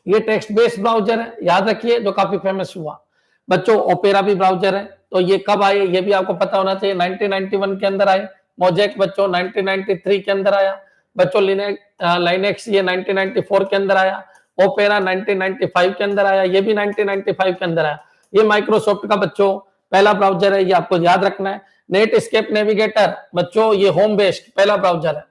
ये टेक्स्ट बेस्ड ब्राउजर है, याद रखिए, जो काफी फेमस हुआ बच्चों। ओपेरा भी ब्राउजर है, तो ये कब आए ये भी आपको पता होना चाहिए। 1991 के अंदर आए मोजेक बच्चों, 1993 के अंदर आया बच्चों। लाइनेक्स ये 1994 के अंदर आया। ओपेरा 1995 के अंदर आया, ये भी 1995 के अंदर आया। ये माइक्रोसॉफ्ट का बच्चों पहला ब्राउजर है, ये आपको याद रखना है। नेट एस्केप नेविगेटर बच्चों, ये होम बेस्ड पहला ब्राउजर है।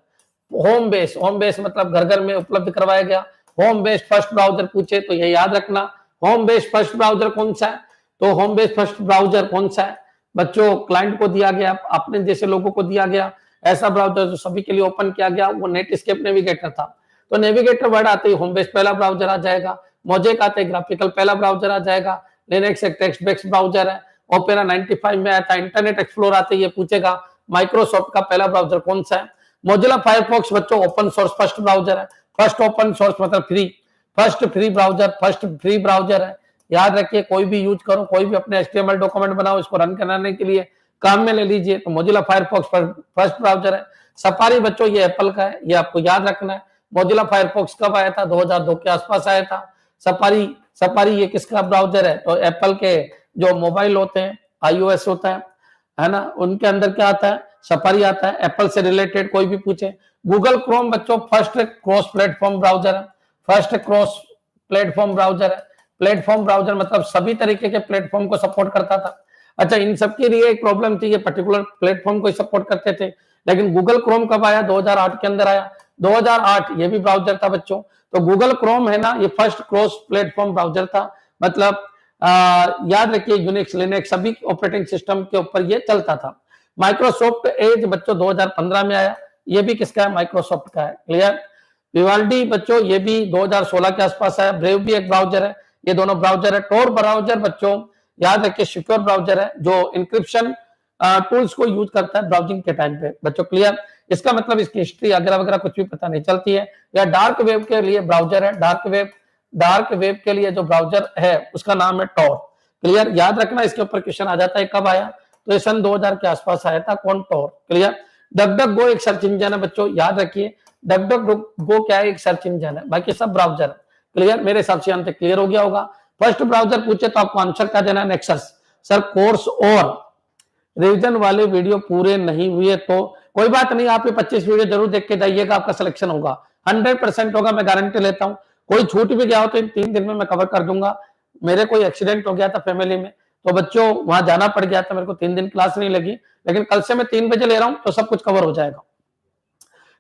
होम बेस्ड मतलब घर घर में उपलब्ध करवाया गया। होम बेस्ड फर्स्ट ब्राउजर पूछे तो ये याद रखना। होम बेस्ड फर्स्ट ब्राउजर कौन सा है? तो होम बेस्ड फर्स्ट ब्राउजर कौन सा है बच्चों? क्लाइंट को दिया गया, अपने जैसे लोगों को दिया गया ऐसा ब्राउजर जो सभी के लिए ओपन किया गया, वो नेट एस्केप नेविगेटर था। तो नेविगेटर वर्ड आते ही होम बेस्ड पहला ब्राउजर आ जाएगा। मोजेक आते ग्राफिकल पहला ब्राउजर आ जाएगा। लिनक्स एक टेक्स्ट बेस्ड ब्राउजर है। ओपेरा 95 में आया था। इंटरनेट एक्सप्लोर आते ही ये पूछेगा माइक्रोसॉफ्ट का पहला ब्राउजर कौन सा है? मोजिला फायरफॉक्स बच्चों ओपन सोर्स फर्स्ट ब्राउजर है। फर्स्ट ओपन सोर्स मतलब फ्री, फर्स्ट फ्री ब्राउजर है। याद रखिए, कोई भी यूज करो, कोई भी अपने HTML डॉक्यूमेंट बनाओ, इसको रन कराने के लिए काम में ले लीजिए, तो मोजिला फायरफॉक्स फर्स्ट ब्राउजर है। सफारी बच्चों ये एप्पल का है, ये आपको याद रखना है। मोजिला फायरफॉक्स कब आया था? 2002 के आसपास आया था। सफारी ये किसका ब्राउजर है? तो एप्पल के जो मोबाइल होते हैं, iOS होता है ना, उनके अंदर क्या आता है? सफारी आता है। एप्पल से रिलेटेड कोई भी पूछे। गूगल क्रोम बच्चों फर्स्ट क्रॉस प्लेटफॉर्म ब्राउजर है, फर्स्ट क्रॉस प्लेटफॉर्म ब्राउजर है। प्लेटफॉर्म ब्राउजर मतलब सभी तरीके के प्लेटफॉर्म को सपोर्ट करता था। अच्छा, इन सबके लिए एक प्रॉब्लम थी, ये पर्टिकुलर प्लेटफॉर्म को सपोर्ट करते थे। लेकिन गूगल क्रोम कब आया? 2008 के अंदर आया। 2008 ये भी ब्राउजर था बच्चों। तो गूगल क्रोम है ना, ये फर्स्ट क्रॉस प्लेटफॉर्म ब्राउजर था। मतलब याद रखिए, यूनिक्स लिनक्स सभी ऑपरेटिंग सिस्टम के ऊपर ये चलता था। माइक्रोसॉफ्ट एज बच्चों 2015 में आया, ये भी किसका है? माइक्रोसॉफ्ट का है। क्लियर? विवाल्डी बच्चों ये भी 2016 के आसपास आया। ब्रेव भी एक ब्राउजर है, ये दोनों ब्राउजर है। टोर ब्राउजर बच्चों याद रखिए सिक्योर ब्राउजर है, जो इंक्रिप्शन टूल्स को यूज करता है ब्राउजिंग के टाइम पे बच्चों। क्लियर? इसका मतलब इसकी हिस्ट्री वगैरह कुछ भी पता नहीं चलती है। या डार्क वेब के लिए ब्राउजर है, डार्क वेब के लिए जो ब्राउजर है उसका नाम है टोर। क्लियर? याद रखना, इसके ऊपर क्वेश्चन आ जाता है। कब आया? तो ये सन 2000 के आसपास आया था। कौन? टोर। क्लियर? डक गो एक सर्च इंजन है बच्चों, याद रखिए। डक गो क्या है? एक सर्च इंजन है, बाकी सब ब्राउजर है। क्लियर? मेरे हिसाब से अंत क्लियर हो गया होगा। फर्स्ट ब्राउजर पूछे तो आपको आंसर क्या देना है? नेक्सस। सर कोर्स और रिवीजन वाले वीडियो पूरे नहीं हुए तो कोई बात नहीं, आप ये 25 वीडियो जरूर देख के जाइएगा, आपका सिलेक्शन होगा, 100% होगा, मैं गारंटी लेता हूं। कोई छूट भी गया हो तो इन 3 दिन में मैं कवर कर दूंगा। मेरे कोई एक्सीडेंट हो गया था फैमिली में, तो बच्चों वहां जाना पड़ गया था, मेरे को 3 दिन क्लास नहीं लगी, लेकिन कल से मैं 3 बजे ले रहा हूं तो सब कुछ कवर हो जाएगा।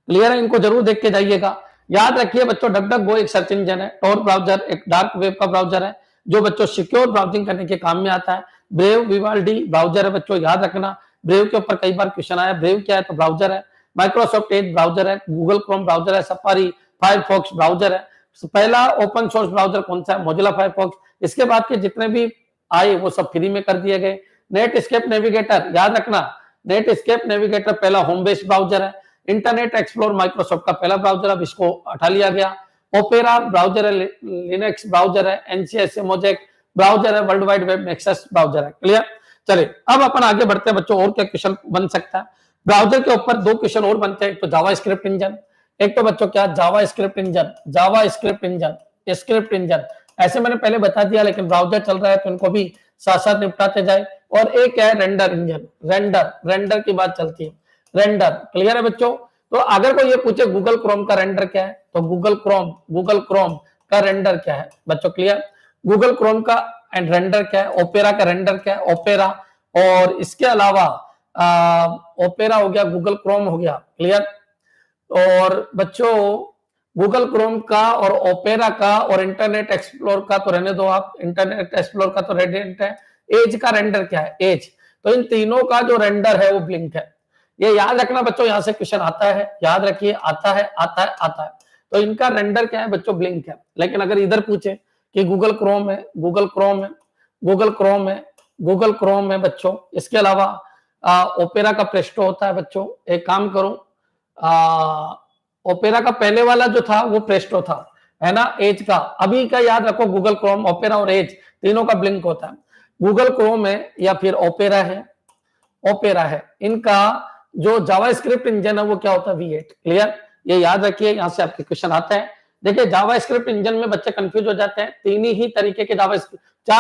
क्लियर है? इनको जरूर देख के जाइएगा। याद रखिए बच्चों, डकडकगो एक सर्च इंजन है, टॉर ब्राउजर एक डार्क वेब का ब्राउजर है जो बच्चों सिक्योर ब्राउजिंग करने के काम में आता है। ब्रेव विवाल्डी ब्राउजर है बच्चों, याद रखना, ब्रेव के ऊपर कई बार क्वेश्चन आया। ब्रेव क्या है? तो ब्राउजर है। माइक्रोसॉफ्ट एज ब्राउजर है, गूगल क्रोम ब्राउजर है, सफारी फायरफॉक्स ब्राउजर है। पहला ओपन सोर्स ब्राउजर कौन सा है? Mozilla Firefox. इसके बाद के जितने भी आए वो सब फ्री में कर दिए गए। नेट एस्केप नेविगेटर, याद रखना, नेट एस्केप नेविगेटर पहला होम बेस्ड ब्राउजर है। इंटरनेट एक्सप्लोर माइक्रोसॉफ्ट का पहला ब्राउजर, अब इसको हटा लिया गया। ओपेरा ब्राउजर है, लिनक्स ब्राउजर है, एनसीएस मोजेक ब्राउजर है, world wide web nexus browser है। क्लियर? चलिए अब अपन आगे बढ़ते हैं बच्चों, और क्या क्वेश्चन बन सकता है ब्राउजर के ऊपर? 2 क्वेश्चन और बनते हैं, एक तो जावा स्क्रिप्ट इंजन, एक तो बच्चों क्या जावा स्क्रिप्ट इंजन, जावा स्क्रिप्ट इंजन, स्क्रिप्ट इंजन ऐसे मैंने पहले बता दिया, लेकिन ब्राउजर चल रहा है तो इनको भी साथ साथ निपटाते जाए। और एक है रेंडर इंजन, रेंडर की बात चलती है, रेंडर। क्लियर है बच्चों? तो अगर कोई ये पूछे गूगल क्रोम का रेंडर क्या है, तो गूगल क्रोम का रेंडर क्या है बच्चों? क्लियर? गूगल क्रोम का रेंडर क्या है? ओपेरा का रेंडर क्या है? ओपेरा। और इसके अलावा ओपेरा हो गया, गूगल क्रोम हो गया। क्लियर? और बच्चों गूगल क्रोम का और ओपेरा का और इंटरनेट एक्सप्लोर का तो रहने दो आप, इंटरनेट एक्सप्लोर का तो रेडिएंट है। एज का रेंडर क्या है? एज। तो इन तीनों का जो रेंडर है वो ब्लिंक है। ये याद रखना बच्चों, यहां से क्वेश्चन आता है, याद रखिए, आता है। तो इनका रेंडर क्या है बच्चों? ब्लिंक है। लेकिन अगर इधर पूछे कि गूगल क्रोम है, गूगल क्रोम है बच्चों, इसके अलावा ओपेरा का प्रेस्टो होता है बच्चों। एक काम करो, ओपेरा का पहले वाला जो था वो प्रेस्टो था, है ना, एज का। अभी का याद रखो, गूगल क्रोम, ओपेरा और एज तीनों का ब्लिंक होता है। गूगल क्रोम है या फिर ओपेरा है, इनका जो जावास्क्रिप्ट इंजन है वो क्या होता है? V8। क्लियर? ये याद रखिए, यहां से आपके क्वेश्चन आते हैं। देखिए जावास्क्रिप्ट इंजन में बच्चे कंफ्यूज हो जाते हैं, 4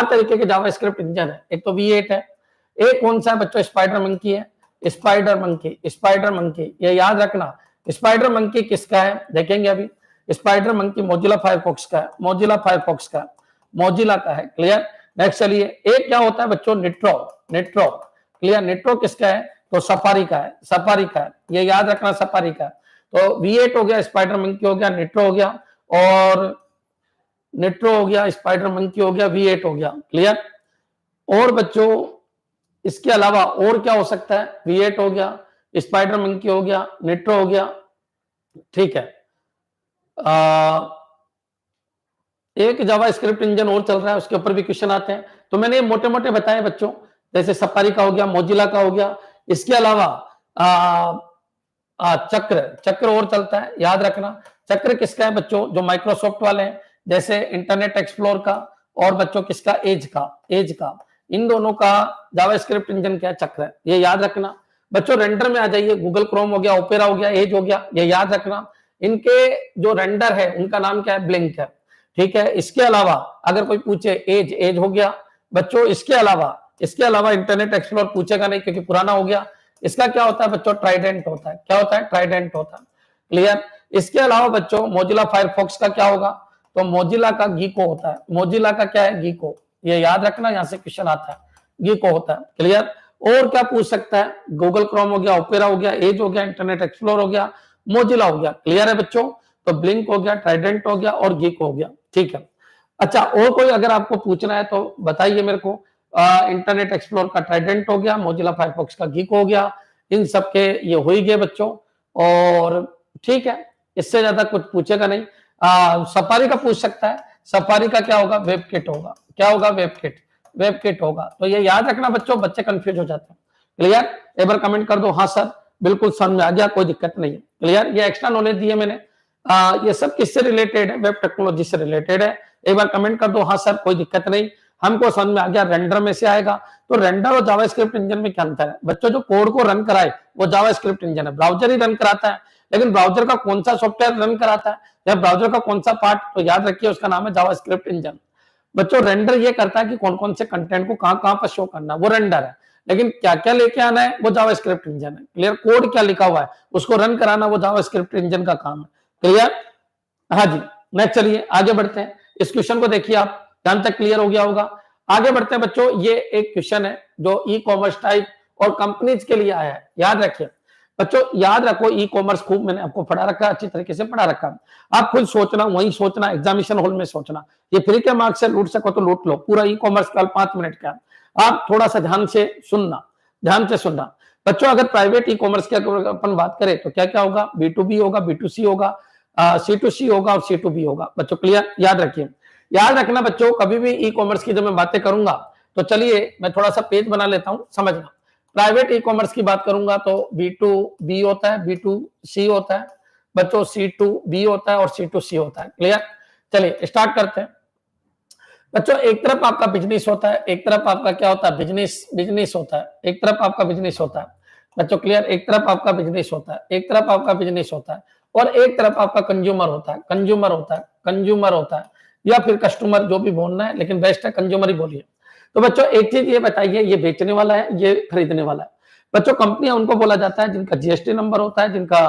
तरीके के जावास्क्रिप्ट इंजन है। एक तो V8 है, एक कौन सा है बच्चों? स्पाइडर मंकी है, स्पाइडर मंकी। ये याद रखना, स्पाइडर मंकी किसका है देखेंगे अभी। स्पाइडर मंकी मोजिला फायरफॉक्स का है, मोजिला का है। क्लियर? नेक्स्ट चलिए, एक क्या होता है बच्चों? नेट्रो। क्लियर? नेट्रो किसका है? तो सफारी का है। ये याद रखना, सफारी का है। तो V8 हो गया, स्पाइडर मंकी हो गया, नेट्रो हो गया, स्पाइडर मंकी हो गया, V8 हो गया। क्लियर? और बच्चों इसके अलावा और क्या हो सकता है? V8 हो गया, स्पाइडर मंकी हो गया, नेट्रो हो गया। ठीक है, एक जावास्क्रिप्ट इंजन और चल रहा है, उसके ऊपर भी क्वेश्चन आते हैं। तो मैंने मोटे मोटे बताए बच्चों, जैसे सफारी का हो गया, मोजिला का हो गया। इसके अलावा चक्र और चलता है, याद रखना। चक्र किसका है बच्चों? जो माइक्रोसॉफ्ट वाले हैं, जैसे इंटरनेट एक्सप्लोर का, और बच्चों किसका? एज का। इन दोनों का जावास्क्रिप्ट इंजन क्या है? चक्र है। ये याद रखना बच्चों। रेंडर में आ जाइए, गूगल क्रोम हो गया, ओपेरा हो गया, एज हो गया। ये याद रखना, इनके जो रेंडर है उनका नाम क्या है? ब्लिंक है। ठीक है? इसके अलावा अगर कोई पूछे एज हो गया बच्चों। इसके अलावा इंटरनेट एक्सप्लोर पूछेगा नहीं क्योंकि पुराना हो गया। इसका क्या होता है बच्चों? ट्राइडेंट होता है। क्या होता है? ट्राइडेंट होता है। क्लियर? इसके अलावा बच्चों मोजिला फायरफॉक्स का क्या होगा? तो मोजिला का गीको होता है। मोजिला का क्या है? गीको। ये याद रखना, यहां से क्वेश्चन आता है, गीको होता है। क्लियर? और क्या पूछ सकता है? गूगल क्रोम हो गया, ओपेरा हो गया, एज हो गया, इंटरनेट एक्सप्लोर हो गया, मोजिला हो गया। क्लियर है बच्चों? तो ब्लिंक हो गया, ट्राइडेंट हो गया और गीको हो गया। ठीक है, अच्छा और कोई अगर आपको पूछना है तो बताइए मेरे को। इंटरनेट एक्सप्लोर का ट्राइडेंट हो गया, मोजिला फायरफॉक्स का गीको हो गया, इन सब के ये हो ही गए बच्चों। और ठीक है, इससे ज्यादा कुछ पूछेगा नहीं। सफारी का पूछ सकता है। सफारी का क्या होगा? वेबकिट होगा। क्या होगा? वेबकिट होगा। तो ये याद रखना बच्चों, बच्चे कंफ्यूज हो जाते हैं। क्लियर? एक बार कमेंट कर दो, हाँ सर बिल्कुल समझ में आ गया, कोई दिक्कत नहीं है। क्लियर? ये एक्स्ट्रा नॉलेज दी है मैंने। ये सब किससे रिलेटेड है? वेब टेक्नोलॉजी से रिलेटेड है। एक बार कमेंट कर दो, हाँ सर कोई दिक्कत नहीं, हमको समझ में आ गया, रेंडर में से आएगा। तो रेंडर और जावास्क्रिप्ट इंजन में क्या अंतर है बच्चों? जो कोड को रन कराए वो जावास्क्रिप्ट इंजन है, ब्राउजर ही रन कराता है। लेकिन ब्राउजर का कौन सा सॉफ्टवेयर रन कराता है या ब्राउजर का कौन सा पार्ट? तो याद रखिए उसका नाम है जावास्क्रिप्ट इंजन। बच्चों रेंडर ये करता है कि कौन कौन से कंटेंट को कहां कहां पर शो करना, वो रेंडर है। लेकिन क्या क्या लेके आना है वो जावास्क्रिप्ट इंजन है। क्लियर, कोड क्या लिखा हुआ है उसको रन कराना वो जावास्क्रिप्ट इंजन का काम है। क्लियर, हाँ जी। नेक्स्ट चलिए आगे बढ़ते हैं। इस क्वेश्चन को देखिए आप, ध्यान तक क्लियर हो गया होगा। आगे बढ़ते हैं बच्चों, ये एक क्वेश्चन है जो ई कॉमर्स टाइप और कंपनीज के लिए आया है। याद रखिए बच्चों, याद रखो ई कॉमर्स खूब मैंने आपको पढ़ा रखा है, अच्छी तरीके से पढ़ा रखा है। आप खुद सोचना, वहीं सोचना, एग्जामिनेशन हॉल में सोचना। ये फ्री के मार्क्स से लूट सको तो लूट लो, पूरा ई कॉमर्स कल 5 मिनट का। आप थोड़ा सा ध्यान से सुनना, ध्यान से सुनना बच्चों। अगर प्राइवेट ई कॉमर्स की अपन बात करें तो क्या क्या होगा, B2B होगा, B2C होगा, C2C होगा और C2B होगा। बच्चों क्लियर, याद रखिए। याद रखना बच्चों, कभी भी ई कॉमर्स की जब मैं बातें करूंगा तो चलिए मैं थोड़ा सा पेज बना लेता हूं, समझना। प्राइवेट ई कॉमर्स की बात करूंगा तो B2B होता है, B2C होता है बच्चों, C2B होता है और C2C होता है। क्लियर, चलिए स्टार्ट करते हैं बच्चों। एक तरफ आपका बिजनेस होता है, एक तरफ आपका क्या होता है, बिजनेस होता है। एक तरफ आपका बिजनेस होता है बच्चों, क्लियर। एक तरफ आपका बिजनेस होता है, एक तरफ आपका बिजनेस होता है और एक तरफ आपका कंज्यूमर होता है, कंज्यूमर होता है या फिर कस्टमर, जो भी बोलना है, लेकिन बेस्ट है कंज्यूमर ही बोलिए। तो बच्चों एक चीज ये बताइए, ये बेचने वाला है, ये खरीदने वाला है। बच्चों कंपनियां उनको बोला जाता है जिनका GST नंबर होता है, जिनका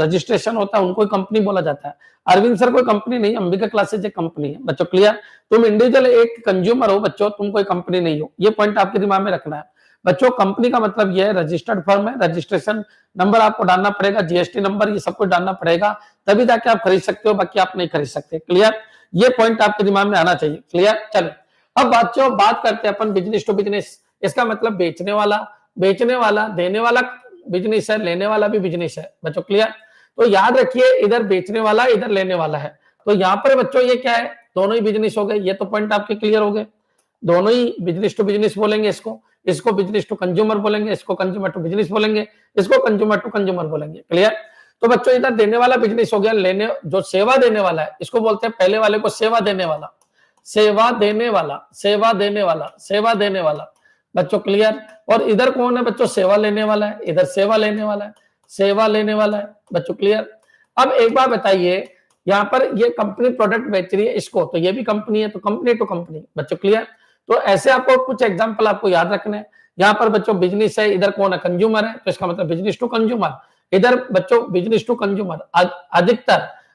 रजिस्ट्रेशन होता है, उनको कंपनी बोला जाता है। अरविंद सर कोई कंपनी नहीं, अंबिका क्लासेज एक कंपनी है बच्चों। क्लियर, तुम इंडिविजुअल एक कंज्यूमर हो बच्चों, तुम कोई कंपनी नहीं हो। ये पॉइंट आपके दिमाग में रखना है बच्चों। कंपनी का मतलब ये है रजिस्टर्ड फर्म है, रजिस्ट्रेशन नंबर आपको डालना पड़ेगा, GST नंबर, ये सब कुछ डालना पड़ेगा, तभी जाके आप खरीद सकते हो, बाकी आप नहीं खरीद सकते। क्लियर, ये पॉइंट आपके दिमाग में आना चाहिए। क्लियर, चलो अब बच्चों बात करते हैं अपन बिजनेस टू बिजनेस। इसका मतलब बेचने वाला, देने वाला बिजनेस है, लेने वाला भी बिजनेस है बच्चों। क्लियर, तो याद रखिए इधर बेचने वाला, इधर लेने वाला है। तो यहाँ पर बच्चों ये क्या है, दोनों ही बिजनेस हो गए। ये तो पॉइंट आपके क्लियर हो गए, दोनों ही बिजनेस टू बिजनेस बोलेंगे इसको बिजनेस टू कंज्यूमर बोलेंगे, इसको कंज्यूमर टू बिजनेस बोलेंगे, इसको कंज्यूमर टू कंज्यूमर बोलेंगे। क्लियर, तो बच्चों इधर देने वाला बिजनेस हो गया, लेने जो सेवा देने वाला है इसको बोलते हैं, पहले वाले को सेवा देने वाला, सेवा देने वाला बच्चों। क्लियर, और इधर कौन है बच्चों, सेवा लेने वाला है, इधर सेवा लेने वाला है बच्चों। क्लियर, अब एक बार बताइए, यहाँ पर ये कंपनी प्रोडक्ट बेच रही है इसको, तो ये भी कंपनी है, तो कंपनी टू कंपनी बच्चों। क्लियर, तो ऐसे आपको कुछ एग्जांपल आपको याद रखने हैं। यहाँ पर बच्चों बिजनेस है, इधर कौन है, कंज्यूमर है, तो इसका मतलब बिजनेस टू कंज्यूमर। इधर बच्चों बिजनेस टू कंज्यूमर।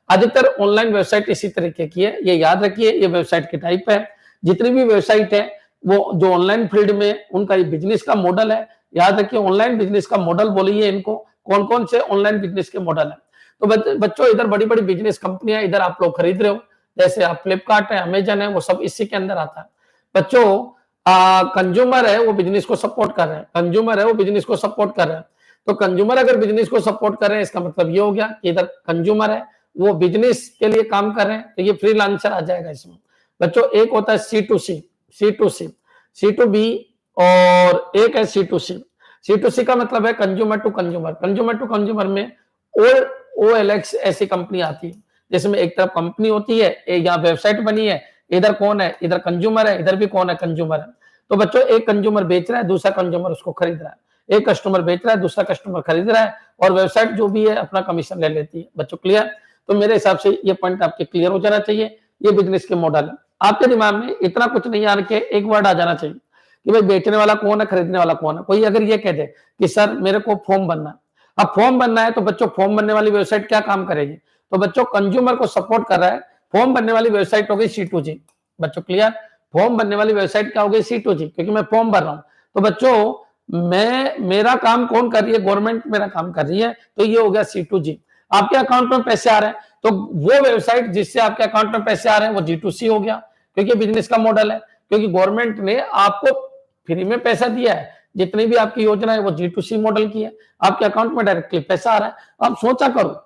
अधिकतर ऑनलाइन वेबसाइट इसी तरीके की है, ये याद रखिए। ये वेबसाइट की टाइप है, जितनी भी वेबसाइट है वो जो ऑनलाइन फील्ड में, उनका ये बिजनेस का मॉडल है। याद रखिए ऑनलाइन बिजनेस का मॉडल बोलिए इनको, कौन कौन से ऑनलाइन बिजनेस के मॉडल है। तो बच्चों इधर बड़ी बड़ी बिजनेस कंपनियां इधर आप लोग खरीद रहे हो, जैसे आप फ्लिपकार्ट है, अमेजन है, वो सब इसी के अंदर आता है बच्चों। कंज्यूमर है वो बिजनेस को सपोर्ट कर रहे हैं, तो कंज्यूमर अगर बिजनेस को सपोर्ट कर रहे हैं, इसका मतलब ये हो गया कि इधर कंज्यूमर है वो बिजनेस के लिए काम कर रहे हैं, तो ये फ्रीलांसर आ जाएगा इसमें बच्चों। एक होता है C2B और एक है C2C का मतलब है कंज्यूमर टू कंज्यूमर में OLX ऐसी कंपनी आती है, जिसमें एक तरफ कंपनी होती है, एक यहाँ वेबसाइट बनी है, इधर कौन है, इधर कंज्यूमर है, इधर भी कौन है, कंज्यूमर है। तो बच्चों एक कंज्यूमर बेच रहा है, दूसरा कंज्यूमर उसको खरीद रहा है, एक कस्टमर बेच रहा है, दूसरा कस्टमर खरीद रहा है, और वेबसाइट जो भी है अपना कमीशन ले लेती है बच्चों। क्लियर, तो मेरे हिसाब से ये पॉइंट आपके क्लियर हो जाना चाहिए। ये बिजनेस के मॉडल है, आपके दिमाग में इतना कुछ नहीं आ रखे, एक वर्ड आ जाना चाहिए कि भाई बेचने वाला कौन है, खरीदने वाला कौन है। कोई अगर ये कह दे कि सर मेरे को फॉर्म बनना है, अब फॉर्म बनना है तो बच्चों फॉर्म बनने वाली वेबसाइट क्या काम करेगी, तो बच्चों कंज्यूमर को सपोर्ट कर रहा है। फॉर्म बनने वाली वेबसाइट हो गई C2G बच्चों। क्लियर, फॉर्म बनने वाली वेबसाइट क्या हो गई, C2G, क्योंकि मैं फॉर्म भर रहा हूं। तो बच्चों मेरा काम कौन कर रही है, गवर्नमेंट मेरा काम कर रही है, तो ये हो गया C2G। आपके अकाउंट में पैसे आ रहे हैं, तो वो वेबसाइट जिससे आपके अकाउंट में पैसे आ रहे हैं वो G2C हो गया, क्योंकि बिजनेस का मॉडल है, क्योंकि गवर्नमेंट ने आपको फ्री में पैसा दिया है, जितनी भी आपकी योजना है वो G2C मॉडल की है, आपके अकाउंट में डायरेक्टली पैसा आ रहा है। आप सोचा करो,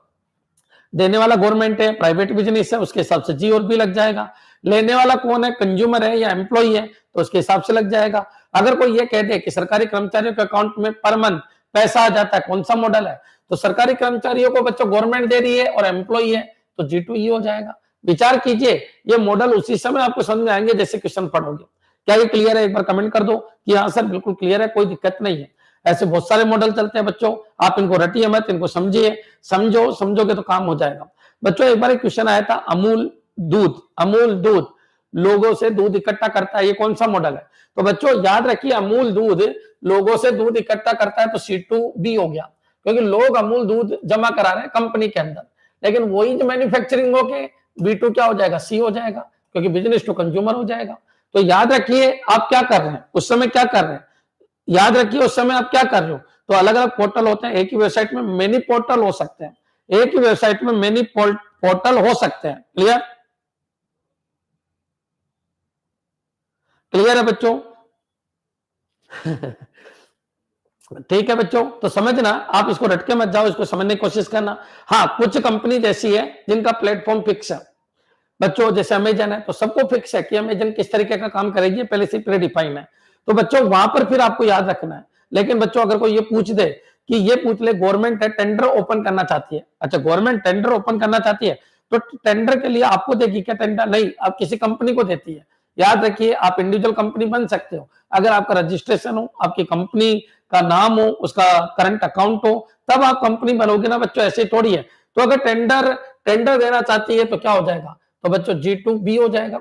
देने वाला गवर्नमेंट है, प्राइवेट बिजनेस है, उसके हिसाब से G और B लग जाएगा। लेने वाला कौन है, कंज्यूमर है या एम्प्लॉई है, तो उसके हिसाब से लग जाएगा। अगर कोई ये कह दे कि सरकारी कर्मचारियों के अकाउंट में पर मंथ पैसा आ जाता है, कौन सा मॉडल है, तो सरकारी कर्मचारियों को बच्चों गवर्नमेंट दे रही है और एम्प्लॉई है, तो G2E हो जाएगा। विचार कीजिए, ये मॉडल उसी समय आपको समझ में आएंगे जैसे क्वेश्चन पढ़ोगे। क्या ये क्लियर है, एक बार कमेंट कर दो कि हाँ सर बिल्कुल क्लियर है, कोई दिक्कत नहीं है। ऐसे बहुत सारे मॉडल चलते हैं बच्चों, आप इनको रटिए मत, इनको समझिए, समझोगे तो काम हो जाएगा। बच्चों एक बार एक क्वेश्चन आया था, अमूल दूध लोगों से दूध इकट्ठा करता है, ये कौन सा मॉडल है? तो बच्चों याद रखिए, अमूल दूध लोगों से दूध इकट्ठा करता है, तो C2B हो गया, क्योंकि लोग अमूल दूध जमा करा रहे हैं कंपनी के अंदर, लेकिन वही जो मैन्युफैक्चरिंग होके B2 क्या हो जाएगा? C हो जाएगा, क्योंकि बिजनेस टू कंज्यूमर हो जाएगा। तो याद रखिए आप क्या कर रहे हैं, उस समय क्या कर रहे हैं, याद रखिए उस समय आप क्या कर रहे हो। तो अलग अलग पोर्टल होते हैं, एक ही वेबसाइट में मेनी पोर्टल हो सकते हैं, एक ही वेबसाइट में मेनी पोर्टल हो सकते हैं। क्लियर? क्लियर है बच्चों? ठीक है बच्चों, तो समझना, आप इसको रट के मत जाओ, इसको समझने की कोशिश करना। हाँ, कुछ कंपनी जैसी है जिनका प्लेटफॉर्म फिक्स है बच्चों, जैसे अमेजन है, तो सबको फिक्स है कि अमेजन किस तरीके का काम करेगी, पहले से प्रीडिफाइन है। तो बच्चों वहां पर फिर आपको याद रखना है। लेकिन बच्चों अगर कोई ये पूछ दे कि ये पूछ ले, गवर्नमेंट है टेंडर ओपन करना चाहती है, अच्छा गवर्नमेंट टेंडर ओपन करना चाहती है, तो टेंडर के लिए आपको देगी क्या टेंडर? नहीं, आप किसी कंपनी को देती है। याद रखिए, आप इंडिविजुअल कंपनी बन सकते हो अगर आपका रजिस्ट्रेशन हो, आपकी कंपनी का नाम हो, उसका करंट अकाउंट हो, तब आप कंपनी बनोगे ना बच्चों, ऐसे थोड़ी है। तो अगर टेंडर देना चाहती है तो क्या हो जाएगा? तो बच्चों G2B हो जाएगा।